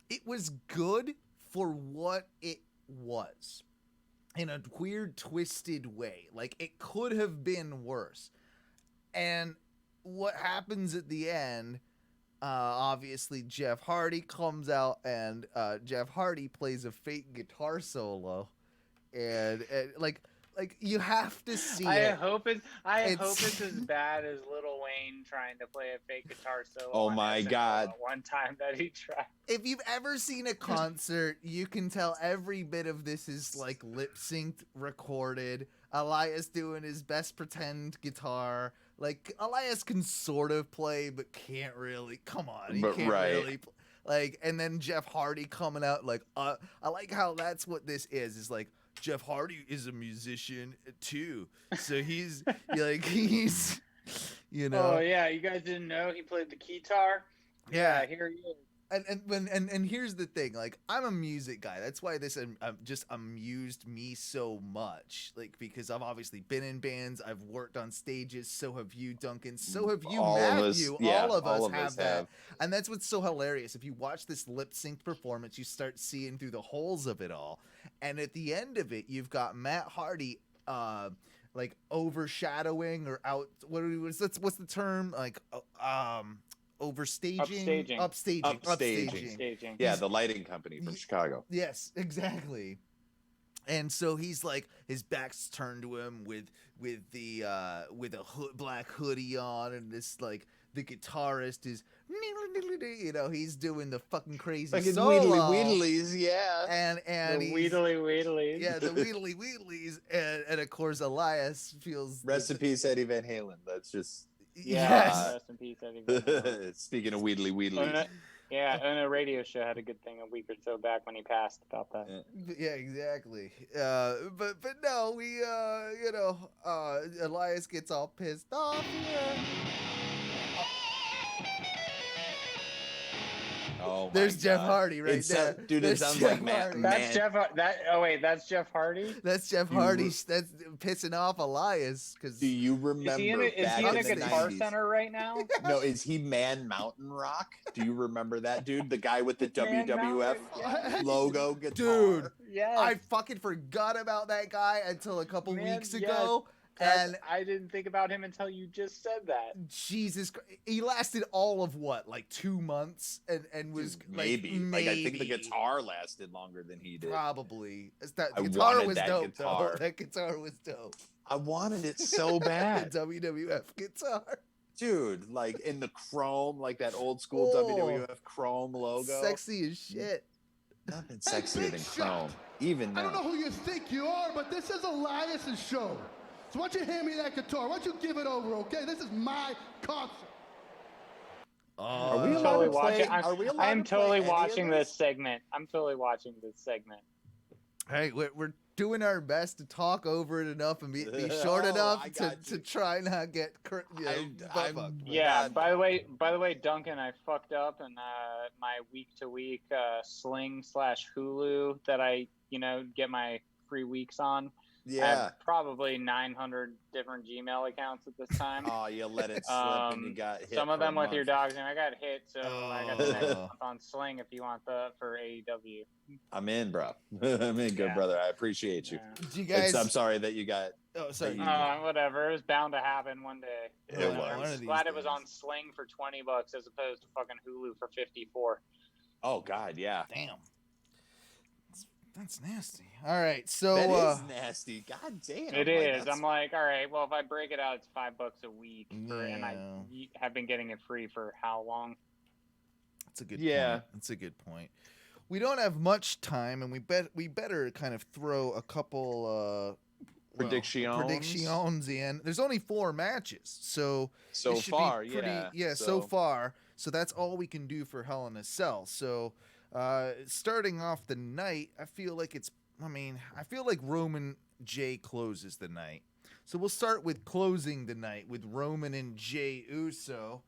It was good for what it was. In a weird, twisted way. Like, it could have been worse. And what happens at the end, obviously Jeff Hardy comes out, and Jeff Hardy plays a fake guitar solo. And like you have to see I it. hope it's as bad as Lil Wayne trying to play a fake guitar solo. Oh on my SNL God. at one time that he tried. If you've ever seen a concert, you can tell every bit of this is like lip synced, recorded. Elias doing his best pretend guitar. Like, Elias can sort of play, but can't really. Come on, he But can't right. really. Like, and then Jeff Hardy coming out like, I like how that's what this is. Is like, Jeff Hardy is a musician too, so he's he's, you know. Oh yeah, you guys didn't know he played the guitar? Yeah. Here he is. And here's the thing, like, I'm a music guy. That's why this just amused me so much, like, because I've obviously been in bands, I've worked on stages, so have you, Duncan, so have you, Matthew. All of us have that. And that's what's so hilarious. If you watch this lip sync performance, you start seeing through the holes of it all. And at the end of it, you've got Matt Hardy like overshadowing or out, what's the term, like overstaging, upstaging. Yeah, the lighting company from Chicago. Yes, exactly. And so he's like, his back's turned to him with a black hoodie on, and this, like, the guitarist is, you know, he's doing the fucking crazy Like solo. Wheedlies, yeah. And The he's, Wheedlies. yeah, the Wheedlies, and of course Elias feels Rest in peace, Eddie Van Halen. That's just yes. Rest in peace, Eddie Van Halen. speaking of Wheedlies. Yeah, and a radio show had a good thing a week or so back when he passed about that. Yeah, exactly. But no, we you know, Elias gets all pissed off here. Oh, There's my Jeff God. Hardy right there. Dude, it There's sounds Jeff like Matt. Hardy. That's Jeff. That's Jeff Hardy. That's Jeff Hardy. That's pissing off Elias because Do you remember Is he in a the Guitar 90s? Center right now? No, is he Man Mountain Rock? Do you remember that dude? The guy with the Man WWF Mountain, logo guitar? Dude, Yes. I fucking forgot about that guy until a couple Man, weeks yes. ago. And I didn't think about him until you just said that. Jesus Christ, he lasted all of what, like 2 months, and was Maybe. like, I think the guitar lasted longer than he did. probably. The I guitar wanted was that dope, guitar. though. That guitar was dope. I wanted it so bad. The WWF guitar. Dude, like in the chrome, like that old school Oh. WWF chrome logo. Sexy as shit. Nothing sexier big than shot. chrome. Even I don't know now. who you think you are, but this is Elias's show. So why don't you hand me that guitar? Why don't you give it over, okay? This is my concert. Are we I'm allowed totally to play? watching. Are we allowed I am to play totally any of watching this this? segment. I'm totally watching this segment. Hey, we're doing our best to talk over it enough and be short Oh, enough I to got you. try not get I'm- fucked. Yeah. God. By the way, Duncan, I fucked up, and my week-to-week Sling/Hulu that I get my free weeks on. I Yeah. have probably 900 different Gmail accounts at this time. Oh, you let it slip and you got hit. Some of for a them with your month. dog's name. I got hit, so I got the next Oh. month on Sling if you want for AEW. I'm in, bro. I'm in, good Yeah. brother. I appreciate you. Yeah. Do you guys? I'm sorry that you got. Oh, sorry. Whatever. It was bound to happen one day. It Yeah, was. one of these Glad it was days. on Sling for $20 as opposed to fucking Hulu for $54. Oh God, yeah. Damn. That's nasty. All right, so That is nasty. God damn. It like, is. that's- I'm like, all right. Well, if I break it out, it's $5 a week, and I Yeah. have been getting it free for how long? that's a good Yeah. point. That's a good point. We don't have much time, and we better kind of throw a couple predictions in. There's only 4 matches, so So it should far, be pretty, yeah. so far. So that's all we can do for Hell in a Cell. So starting off the night, I feel like Roman J closes the night. So we'll start with closing the night with Roman and Jey Uso,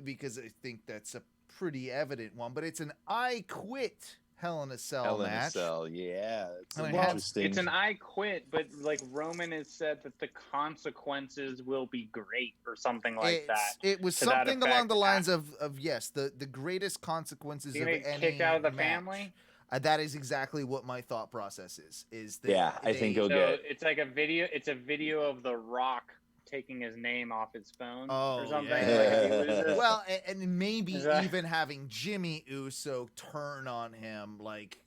because I think that's a pretty evident one. But it's an I Quit Hell in a Cell Hell in a match. Cell, yeah. It's And I an have- interesting. It's an I quit, but like Roman has said that the consequences will be great or something like that. It was to that something along effect. the lines of yes, the greatest consequences You of gonna get any kicked out of the match. family? That is exactly what my thought process is. Is that Yeah, I think he'll So get. it's like a video. It's a video of The Rock taking his name off his phone Oh, or something. yeah. Like he loses. Well, and maybe Is that- even having Jimmy Uso turn on him, like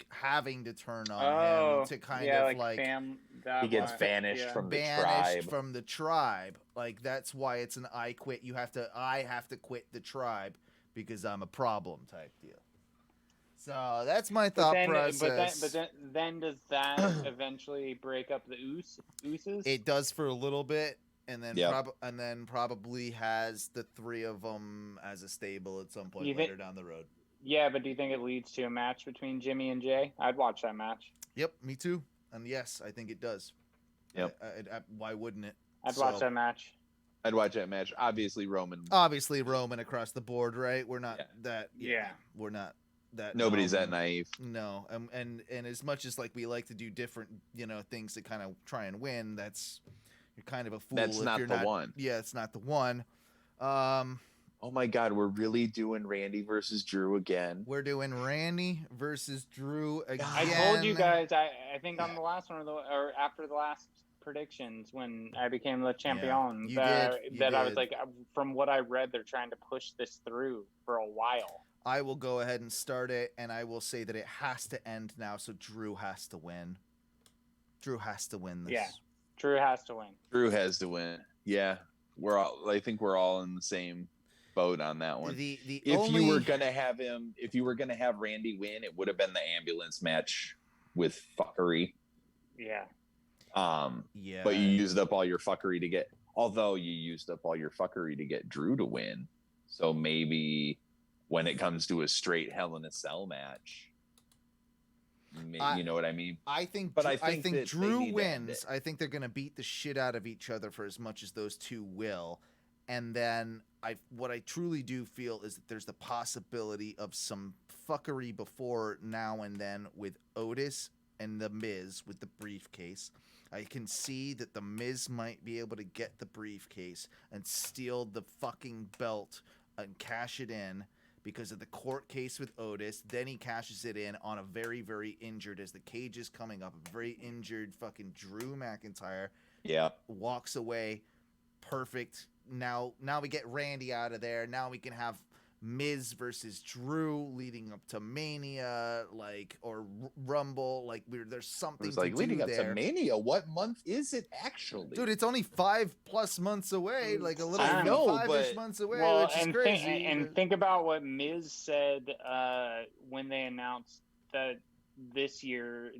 having to turn on Oh, him to kind yeah, of like that He gets one. banished Yeah. from the banished tribe. from the tribe. Like that's why it's an I quit. I have to quit the tribe because I'm a problem type deal. So that's my thought process. But then does that eventually break up the Usos? It does for a little bit, and then Yep. probably has the 3 of them as a stable at some point You later think- down the road. Yeah, but do you think it leads to a match between Jimmy and Jay? I'd watch that match. Yep, me too. And yes, I think it does. Yep. Why wouldn't it? I'd watch that match. I'd watch that match. Obviously, Roman. Obviously, Roman across the board, right? We're not Yeah. that. Yeah. We're not that. Nobody's that naive. No, and as much as like we like to do different, things to kind of try and win, you're kind of a fool. That's if not you're the one. Yeah, it's not the one. Oh my God, we're really doing Randy versus Drew again. We're doing Randy versus Drew again. I told you guys. I think on the last one or after the last predictions when I became the champion you that did, you that I was did. like, from what I read, they're trying to push this through for a while. I will go ahead and start it, and I will say that it has to end now, so Drew has to win. Drew has to win this. Yeah. Drew has to win. Drew has to win. Yeah, I think we're all in the same boat on that one. If you were gonna have Randy win, it would have been the ambulance match with fuckery. Yeah. Yeah. But you used up all your fuckery to get. Although you used up all your fuckery to get Drew to win, so maybe when it comes to a straight Hell in a Cell match, you know what I mean? I think, But I I think think that they Drew need to end wins. it. I think they're going to beat the shit out of each other for as much as those two will. And then what I truly do feel is that there's the possibility of some fuckery before now and then with Otis and The Miz with the briefcase. I can see that The Miz might be able to get the briefcase and steal the fucking belt and cash it in because of the court case with Otis. Then he cashes it in on a very, very injured, as the cage is coming up, a very injured fucking Drew McIntyre Yeah. walks away. Perfect. Now we get Randy out of there. Now we can have Miz versus Drew leading up to Mania, or Rumble. There's It something was like to leading do up there. to Mania. What month is it actually? Dude, it's only 5+ months away, a little I over know, 5-ish but- months away, Well, which is and crazy. think about what Miz said when they announced that this year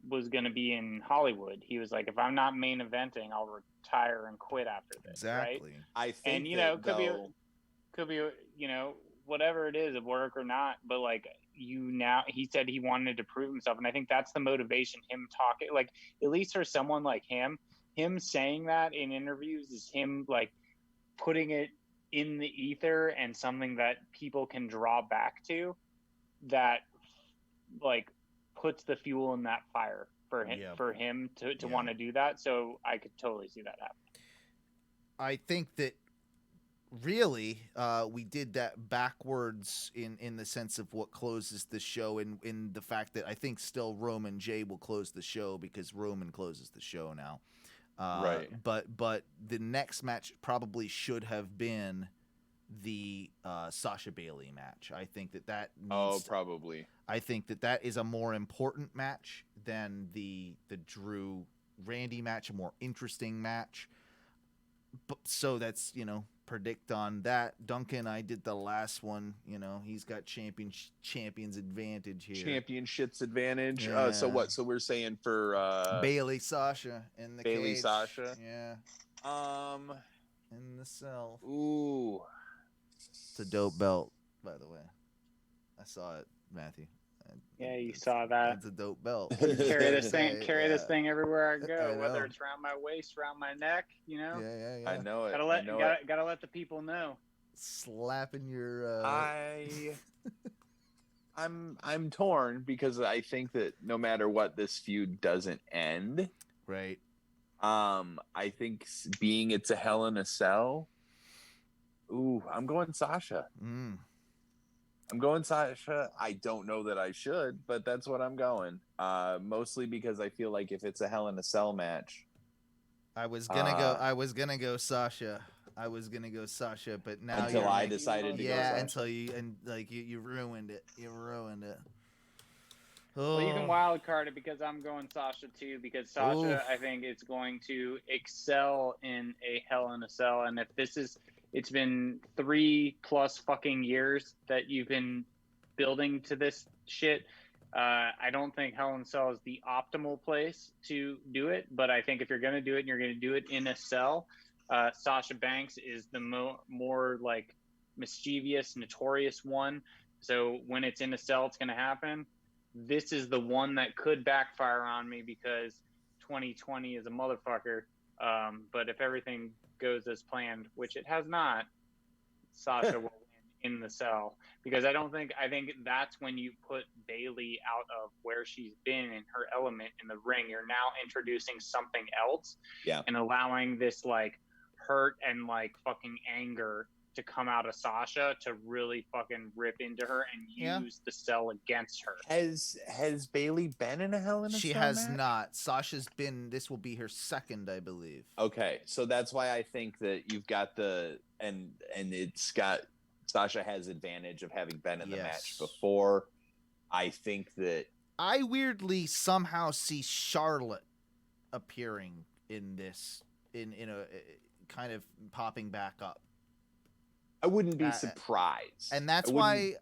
was going to be in Hollywood. He was like, "If I'm not main eventing, I'll retire and quit after this." Right? Exactly. I think And could be whatever it is, at work or not. But he said he wanted to prove himself, and I think that's the motivation. Him talking, at least for someone like him saying that in interviews is him putting it in the ether and something that people can draw back to, that puts the fuel in that fire for him Yeah. to Yeah. want to do that. So I could totally see that happen. I think that really we did that backwards in the sense of what closes the show, in the fact that I think still Roman J will close the show because Roman closes the show now. Right. But the next match probably should have been the Sasha Bailey match. I think that Oh, needs. probably. I think that is a more important match than the Drew Randy match, a more interesting match. But, so that's, predict on that. Duncan, I did the last one. He's got champions advantage here. Championships advantage. Yeah. So what? So we're saying for Bailey Sasha in the Bailey cage. Sasha. Yeah. In the cell. Ooh. It's a dope belt, by the way. I saw it, Matthew. Yeah, you saw that. It's a dope belt. Carry this thing, Yeah. this thing everywhere I go, I whether know. it's around my waist, around my neck. Yeah. I know it. Gotta let the people know. Slapping your. I'm torn because I think that no matter what, this feud doesn't end. Right. I think being it's a Hell in a Cell. Ooh, I'm going Sasha. I'm going Sasha. I don't know that I should, but that's what I'm going. Mostly because I feel like if it's a Hell in a Cell match, I was gonna go Sasha. But now until I decided to go Sasha. Until you ruined it. You ruined it. Well, you can wild card it because I'm going Sasha too, because Sasha, I think, is going to excel in a Hell in a Cell. And if it's been 3+ fucking years that you've been building to this shit. I don't think Hell in a Cell is the optimal place to do it, but I think if you're going to do it and you're going to do it in a cell, Sasha Banks is the more like mischievous, notorious one. So when it's in a cell, it's going to happen. This is the one that could backfire on me because 2020 is a motherfucker. But if everything goes as planned, which it has not, Sasha will win in the cell, because I think that's when you put Bailey out of where she's been in her element in the ring. You're now introducing something else, and allowing this like hurt and like fucking anger to come out of Sasha to really fucking rip into her and use the cell against her. Has Bailey been in a Hell in a Cell? She has not. Sasha's been. This will be her second, I believe. Okay, so that's why I think that you've got and it's got Sasha has advantage of having been in the match before. I think that I weirdly somehow see Charlotte appearing in this in a kind of popping back up. I wouldn't be surprised. And that's why,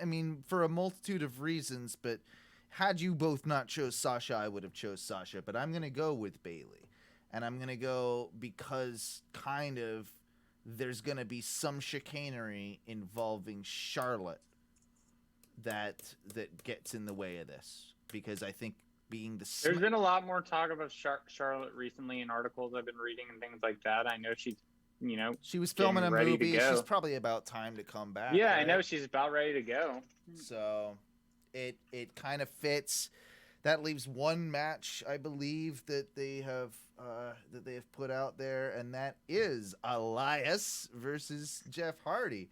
I mean, for a multitude of reasons, but had you both not chose Sasha, I would have chose Sasha. But I'm going to go with Bailey. And I'm going to go because kind of there's going to be some chicanery involving Charlotte that gets in the way of this. Because I think being there's been a lot more talk about Charlotte recently in articles I've been reading and things like that. I know she's, she was filming a movie. She's probably about time to come back. Yeah, right? I know she's about ready to go. So it kind of fits. That leaves one match, I believe, that they have put out there, and that is Elias versus Jeff Hardy.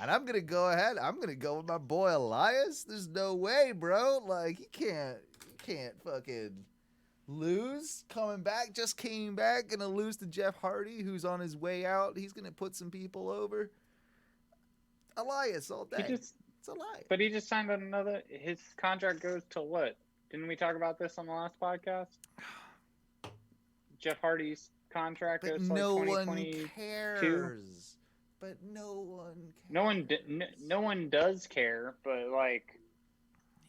And I'm gonna go ahead. I'm gonna go with my boy Elias. There's no way, bro. Like you can't fucking lose. Just came back, gonna lose to Jeff Hardy, who's on his way out. He's gonna put some people over. Elias all day. It's Elias. But he just signed another. His contract goes to what? Didn't we talk about this on the last podcast? Jeff Hardy's contract goes to no like one cares. But no one cares. No one does care. But like,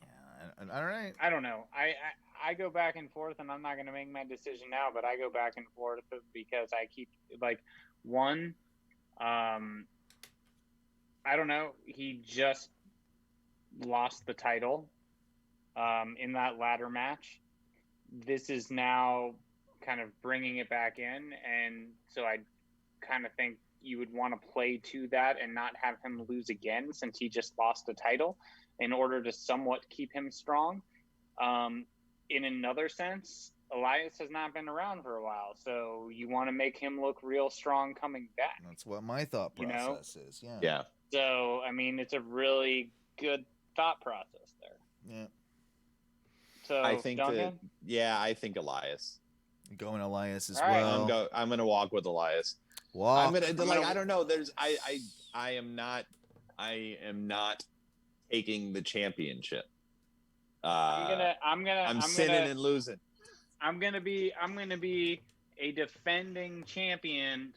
yeah, all right. I don't know. I go back and forth, and I'm not going to make my decision now, but I go back and forth because I keep, like, one, I don't know, he just lost the title in that ladder match. This is now kind of bringing it back in, and so I kind of think you would want to play to that and not have him lose again since he just lost the title in order to somewhat keep him strong. In another sense, Elias has not been around for a while, so you want to make him look real strong coming back. That's what my thought process is. Yeah. So, I mean, it's a really good thought process there. Yeah. So, I think Duncan? I think Elias. Going Elias as All right. well. I'm going to walk with Elias. Walk. I'm gonna like I don't know. There's I am not taking the championship. I'm sinning and losing. I'm gonna be a defending champion,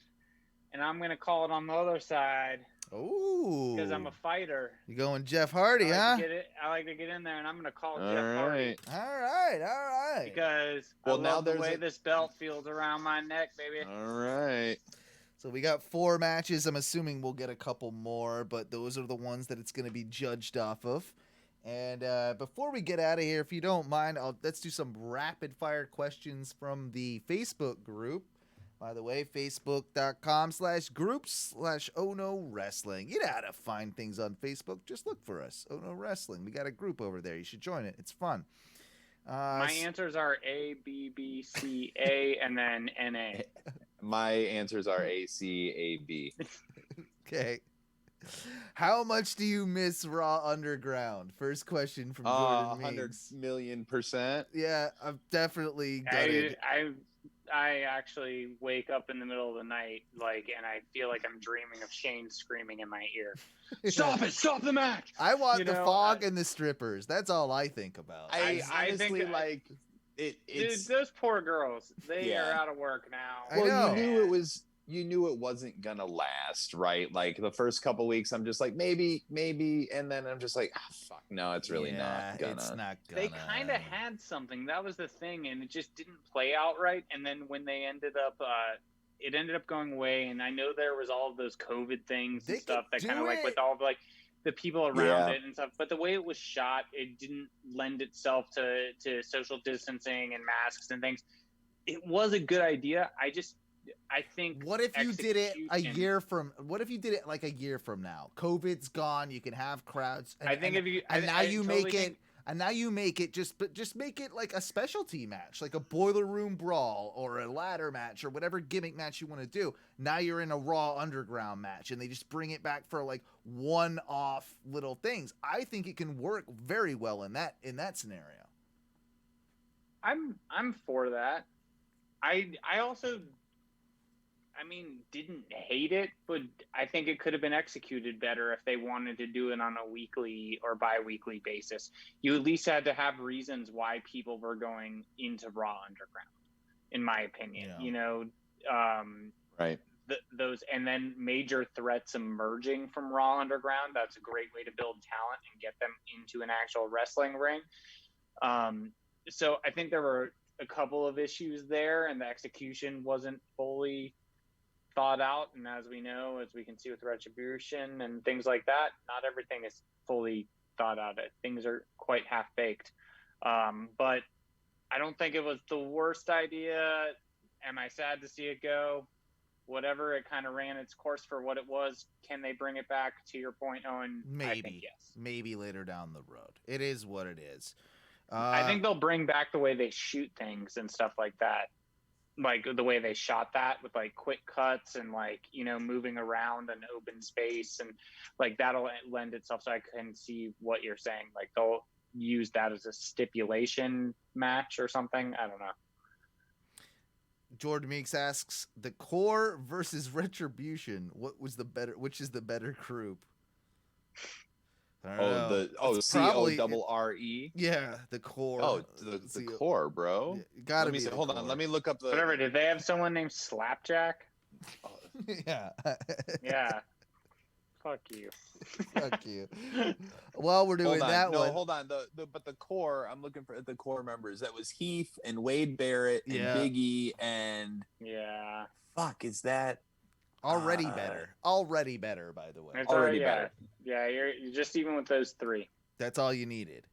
and I'm gonna call it on the other side Ooh. because I'm a fighter. You going Jeff Hardy, huh? I like to get in there, and I'm gonna call All Jeff Hardy. right. All right. Because I love the way this belt feels around my neck, baby. All right. So we got 4 matches. I'm assuming we'll get a couple more, but those are the ones that it's going to be judged off of. And before we get out of here, if you don't mind, let's do some rapid fire questions from the Facebook group. By the way, facebook.com/groups/Oh No Wrestling. You know how to find things on Facebook. Just look for us, Oh No Wrestling. We got a group over there. You should join it. It's fun. My answers are A, B, B, C, A, and then NA. My answers are A, C, A, B. Okay. How much do you miss Raw Underground? First question from Jordan 100 Meeks. million%. Yeah, I've definitely gutted. I actually wake up in the middle of the night, and I feel like I'm dreaming of Shane screaming in my ear. Stop it! Stop the match! I want the fog and the strippers. That's all I think about. I honestly think, like it. It's dude, those poor girls. They are out of work now. I know. You knew it wasn't gonna last, right? Like the first couple weeks, I'm just like maybe, and then I'm just like, fuck, no, it's really not gonna. It's not gonna. They kind of had something. That was the thing, and it just didn't play out right. And then when they ended up, it ended up going away. And I know there was all of those COVID things and stuff that kind of with all of the people around it and stuff. But the way it was shot, it didn't lend itself to social distancing and masks and things. It was a good idea. I think. What if you did it a year from? What if you did it like a year from now? COVID's gone. You can have crowds. And, I think if you now you make it just make it like a specialty match, like a boiler room brawl or a ladder match or whatever gimmick match you want to do. Now you're in a Raw Underground match, and they just bring it back for like one-off little things. I think it can work very well in that scenario. I'm for that. I also. Didn't hate it, but I think it could have been executed better if they wanted to do it on a weekly or bi-weekly basis. You at least had to have reasons why people were going into Raw Underground, in my opinion. Yeah. Right. Those and then major threats emerging from Raw Underground. That's a great way to build talent and get them into an actual wrestling ring. So I think there were a couple of issues there, and the execution wasn't fully thought out. And as we can see with Retribution and things like that, not everything is fully thought out. Things are quite half-baked. But I don't think it was the worst idea. Am I sad to see it go? Whatever, it kind of ran its course for what it was. Can they bring it back, to your point, Owen? Maybe. I think yes. Maybe later down the road. It is what it is. I think they'll bring back the way they shoot things and stuff like that. Like the way they shot that with like quick cuts and moving around an open space, and like that'll lend itself. So I can see what you're saying. Like they'll use that as a stipulation match or something. I don't know. Jordan Meeks asks, the Core versus Retribution. Which is the better group? The CORRE. Yeah, the Core. Oh, the Core, bro. Gotta be. Hold on, let me look up the. Whatever. Did they have someone named Slapjack? Yeah. Yeah. Fuck you. Fuck you. While we're doing that one. Hold on. But the Core. I'm looking for the Core members. That was Heath and Wade Barrett and Big E and. Yeah. Fuck. Is that? Already better, by the way. It's already better. Yeah, you're just even with those 3. That's all you needed.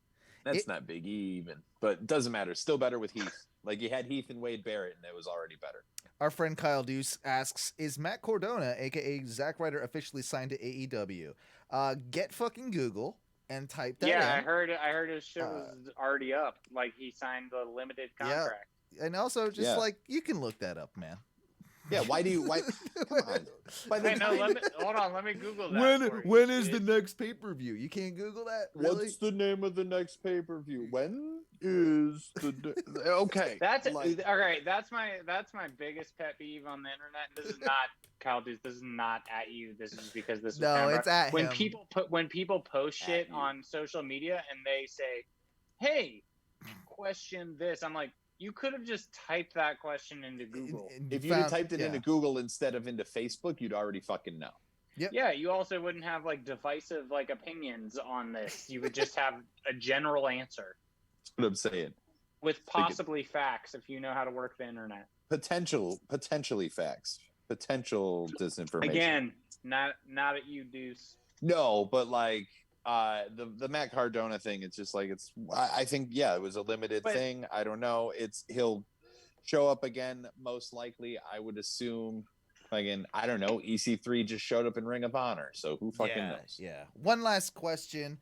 That's not Big E even, but it doesn't matter. Still better with Heath. Like you had Heath and Wade Barrett, and it was already better. Our friend Kyle Deuce asks, is Matt Cardona, aka Zack Ryder, officially signed to AEW? Get fucking Google and type that in. Yeah, I heard his show was already up. Like he signed the limited contract. Yeah. And also just you can look that up, man. Yeah, why? Come on. Hold on, let me Google that. When is the next pay-per-view? You can't Google that? Really? What's the name of the next pay-per-view? When? is the okay. That's like, all right. That's my biggest pet peeve on the internet. This is not Kyle. This is not at you. This is because this was No, kind of it's at when him. people post At shit you. on social media and they say, "Hey, question this." I'm like, you could have just typed that question into Google. And if you had found- typed it yeah. into Google instead of into Facebook, you'd already fucking know. Yeah, you also wouldn't have like divisive like opinions on this. You would just have a general answer That's what I'm saying. with possibly facts if you know how to work the internet. Potentially facts, potential disinformation. Again, not at you, Deuce. No, but like the Matt Cardona thing, it's just like I think it was a limited But- thing. I don't know. He'll show up again most likely. I would assume. Again, I don't know. EC3 just showed up in Ring of Honor, so who fucking knows? Yeah. One last question.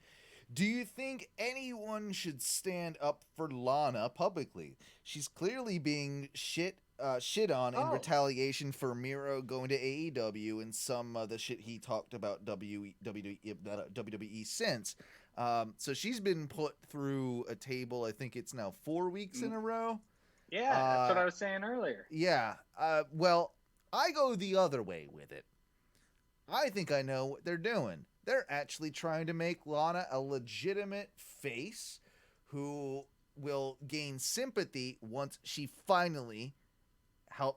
Do you think anyone should stand up for Lana publicly? She's clearly being shit on in Oh. retaliation for Miro going to AEW and some of the shit he talked about WWE since. So she's been put through a table. I think it's now 4 weeks in a row. Yeah, that's what I was saying earlier. Yeah. Well, I go the other way with it. I think I know what they're doing. They're actually trying to make Lana a legitimate face who will gain sympathy once she finally,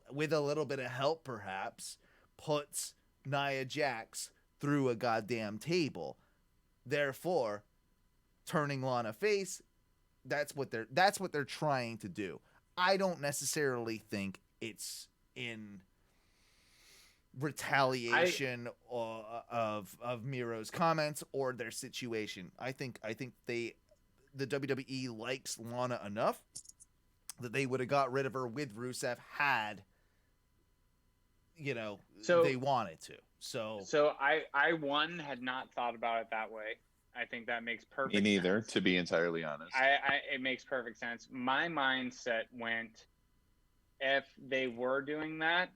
with a little bit of help perhaps, puts Nia Jax through a goddamn table. Therefore, turning Lana face, that's what they're trying to do. I don't necessarily think it's in retaliation of Miro's comments or their situation. I think the WWE likes Lana enough that they would have got rid of her with Rusev had they wanted to. So I had not thought about it that way. I think that makes perfect Me neither, sense. to be entirely honest. It makes perfect sense. My mindset went, if they were doing that,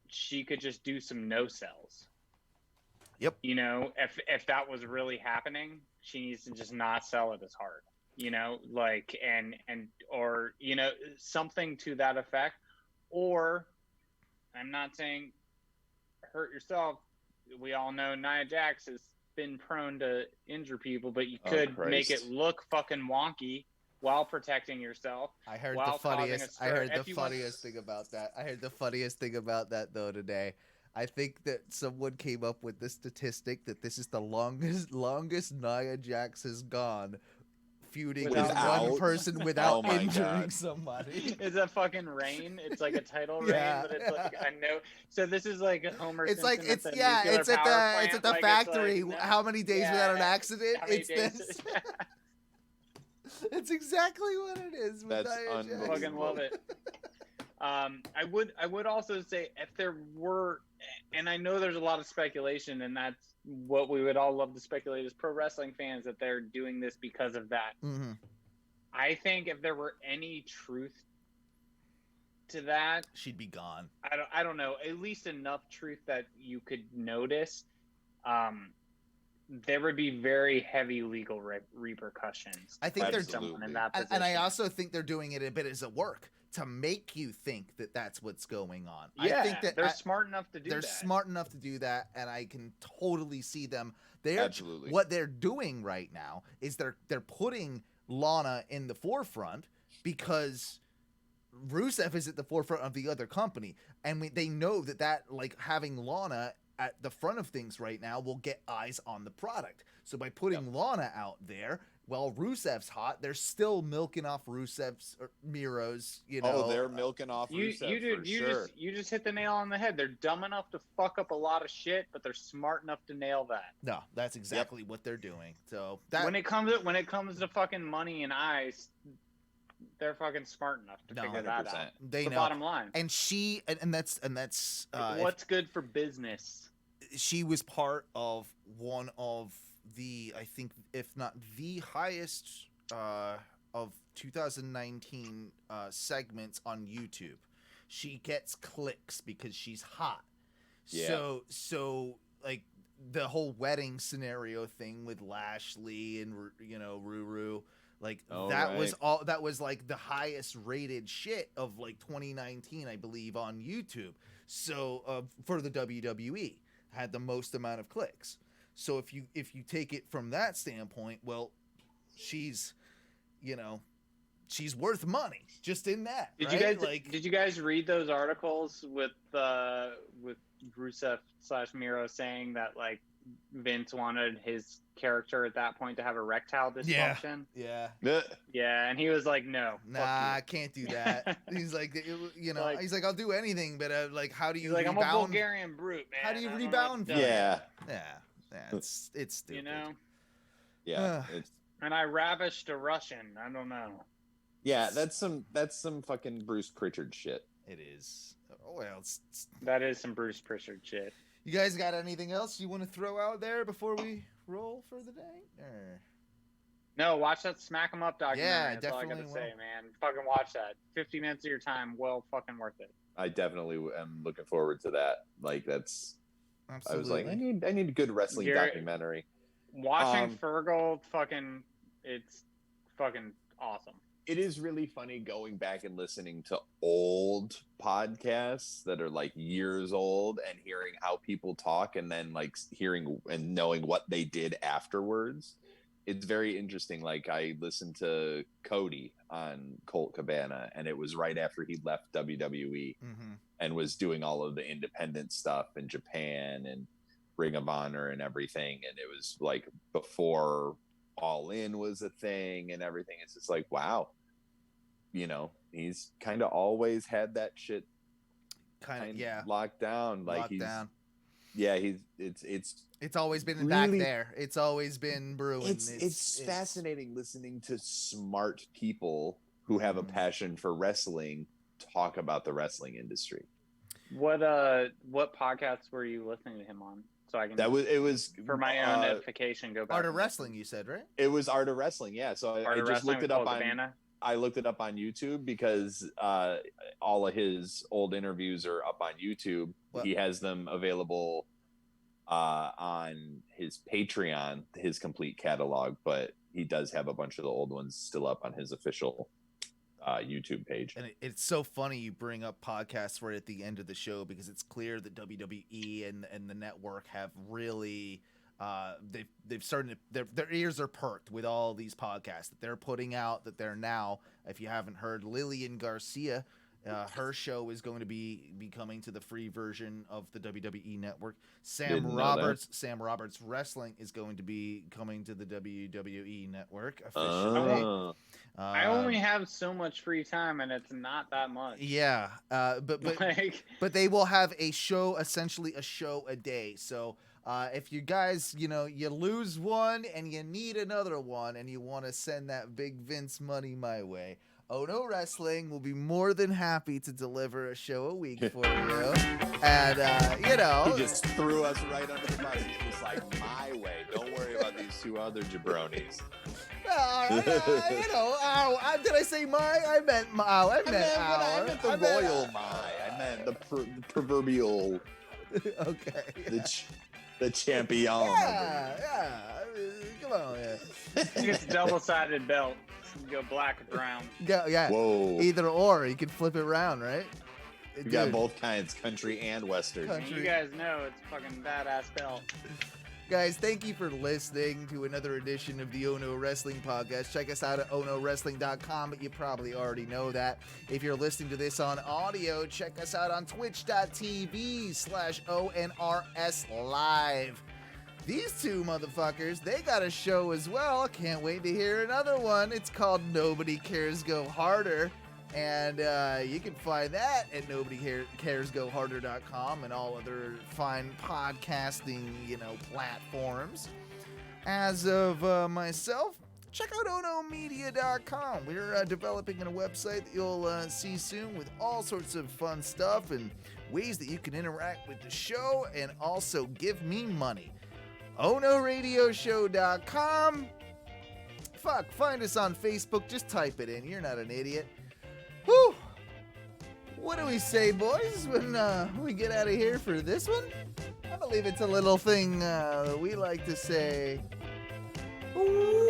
she could just do some no sells. Yep. If that was really happening, she needs to just not sell it as hard. Or something to that effect. Or I'm not saying hurt yourself. We all know Nia Jax has been prone to injure people, but you could make it look fucking wonky while protecting yourself. I heard while the funniest. I heard the If you want- funniest thing about that. I heard the funniest thing about that though today. I think that someone came up with the statistic that this is the longest Nia Jax has gone feuding with Without- one person without Oh my injuring God. somebody. It's a fucking reign. It's like a title Yeah. reign, but it's like I know. So this is like Homer. It's like Simpson it's at the nuclear it's at power the plant. it's at the Like, factory. no. How many days Yeah. without an accident? How many It's days- this. It's exactly what it is. With That's Nia Jax. unbelievable. Fucking love it. I would also say if there were, and I know there's a lot of speculation, and that's what we would all love to speculate as pro wrestling fans, that they're doing this because of that. Mm-hmm. I think if there were any truth to that, She'd be gone. I don't know, at least enough truth that you could notice, there would be very heavy legal repercussions. I think for they're someone in that And position. I also think they're doing it a bit as a work to make you think that that's what's going on. yeah, I think that they're smart enough to do they're that. smart enough to do that, and I can totally see them. Absolutely. What they're doing right now is they're putting Lana in the forefront because Rusev is at the forefront of the other company, and they know that like having Lana at the front of things right now will get eyes on the product. So by putting Lana out there, while Rusev's hot, they're still milking off Rusev's or Miro's. They're milking off Rusev You just hit the nail on the head. They're dumb enough to fuck up a lot of shit, but they're smart enough to nail that. No, that's exactly what they're doing. So when it comes to fucking money and eyes, they're fucking smart enough to figure that out. They the know. bottom line. And she and that's what's good for business. She was part of one of the, I think, if not the highest of 2019 segments on YouTube. She gets clicks because she's hot. Yeah. So like the whole wedding scenario thing with Lashley and Ruru, Like Oh, that was right. all. That was like the highest rated shit of like 2019, I believe, on YouTube. So for the WWE, had the most amount of clicks. So if you take it from that standpoint, well, she's, you know, she's worth money just in that. Did right? you guys like? did you guys read those articles with Rusev / Miro saying that like Vince wanted his character at that point to have erectile dysfunction? Yeah. Yeah, and he was like, no. Nah, fuck you. I can't do that. He's like, you know, Like- he's like, I'll do anything, but like, how do He's you like, I'm a rebound? Bulgarian brute, man. How do you I don't know rebound what from to that? tell Yeah, it's stupid. you know? Yeah. It's, And I ravished a Russian. I don't know. yeah, that's some fucking Bruce Pritchard shit. It is. Oh well. That is some Bruce Pritchard shit. You guys got anything else you want to throw out there before we roll for the day? Or... No, watch that Smack 'em Up documentary. Yeah, That's all I gotta definitely say, man. Fucking watch that. 50 minutes of your time, well fucking worth it. I definitely am looking forward to that. Like that's. Absolutely. I was like, I need a good wrestling Garrett- documentary. Watching Fergal, fucking, it's fucking awesome. It is really funny going back and listening to old podcasts that are like years old and hearing how people talk and then like hearing and knowing what they did afterwards. It's very interesting. Like I listened to Cody on Colt Cabana and it was right after he left WWE Mm-hmm. and was doing all of the independent stuff in Japan and Ring of Honor and everything. And it was like before All In was a thing and everything. It's just like, wow, you know, he's kind of always had that shit Kind of, yeah. locked down. Like Locked he's, down. yeah, it's It's always been really- back there. It's always been brewing. it's fascinating listening to smart people who have a Mhm. passion for wrestling talk about the wrestling industry. What podcasts were you listening to him on? So I can, It was for my own edification, go back. Art of and Wrestling, you said, right? It was Art of Wrestling, yeah. So Art I of just Wrestling looked with it up Cole on. Cabana. I looked it up on YouTube because all of his old interviews are up on YouTube. Well- He has them available on his Patreon, his complete catalog, but he does have a bunch of the old ones still up on his official YouTube page. And it's so funny you bring up podcasts right at the end of the show because it's clear that WWE and the network have really they've started to, their ears are perked with all these podcasts that they're putting out. That they're now, if you haven't heard, Lillian Garcia, her show is going to be coming to the free version of the WWE network. Didn't know that. Sam Roberts Wrestling is going to be coming to the WWE network officially. Oh. I only have so much free time, and it's not that much. Yeah, but Like, but they will have a show, essentially a show a day. So if you guys, you know, you lose one and you need another one and you want to send that big Vince money my way, Oh No Wrestling will be more than happy to deliver a show a week for you. And, you know. He just threw us right under the bus. He was like, my way. Don't worry about these two other jabronis. You know, did I say my? I meant my. I meant our. I meant the royal my. I meant the proverbial, Okay. the champion. Yeah. Come on, yeah. it's a double-sided belt. You go black or brown. Yeah. Whoa. Either or, you can flip it around, right? You got both kinds, country and western. Country. You guys know it's a fucking badass belt. Guys, thank you for listening to another edition of the Oh No Wrestling podcast. Check us out at ohnowrestling.com, but you probably already know that. If you're listening to this on audio, check us out on twitch.tv/ONRS Live. These two motherfuckers, they got a show as well. Can't wait to hear another one. It's called Nobody Cares Go Harder. And you can find that at nobodycaresgoharder.com and all other fine podcasting, platforms. As of myself, check out onomedia.com. We're developing a website that you'll see soon with all sorts of fun stuff and ways that you can interact with the show and also give me money. onoradioshow.com. Fuck, find us on Facebook. Just type it in. You're not an idiot. Whew. What do we say, boys, when we get out of here for this one? I believe it's a little thing we like to say. Ooh.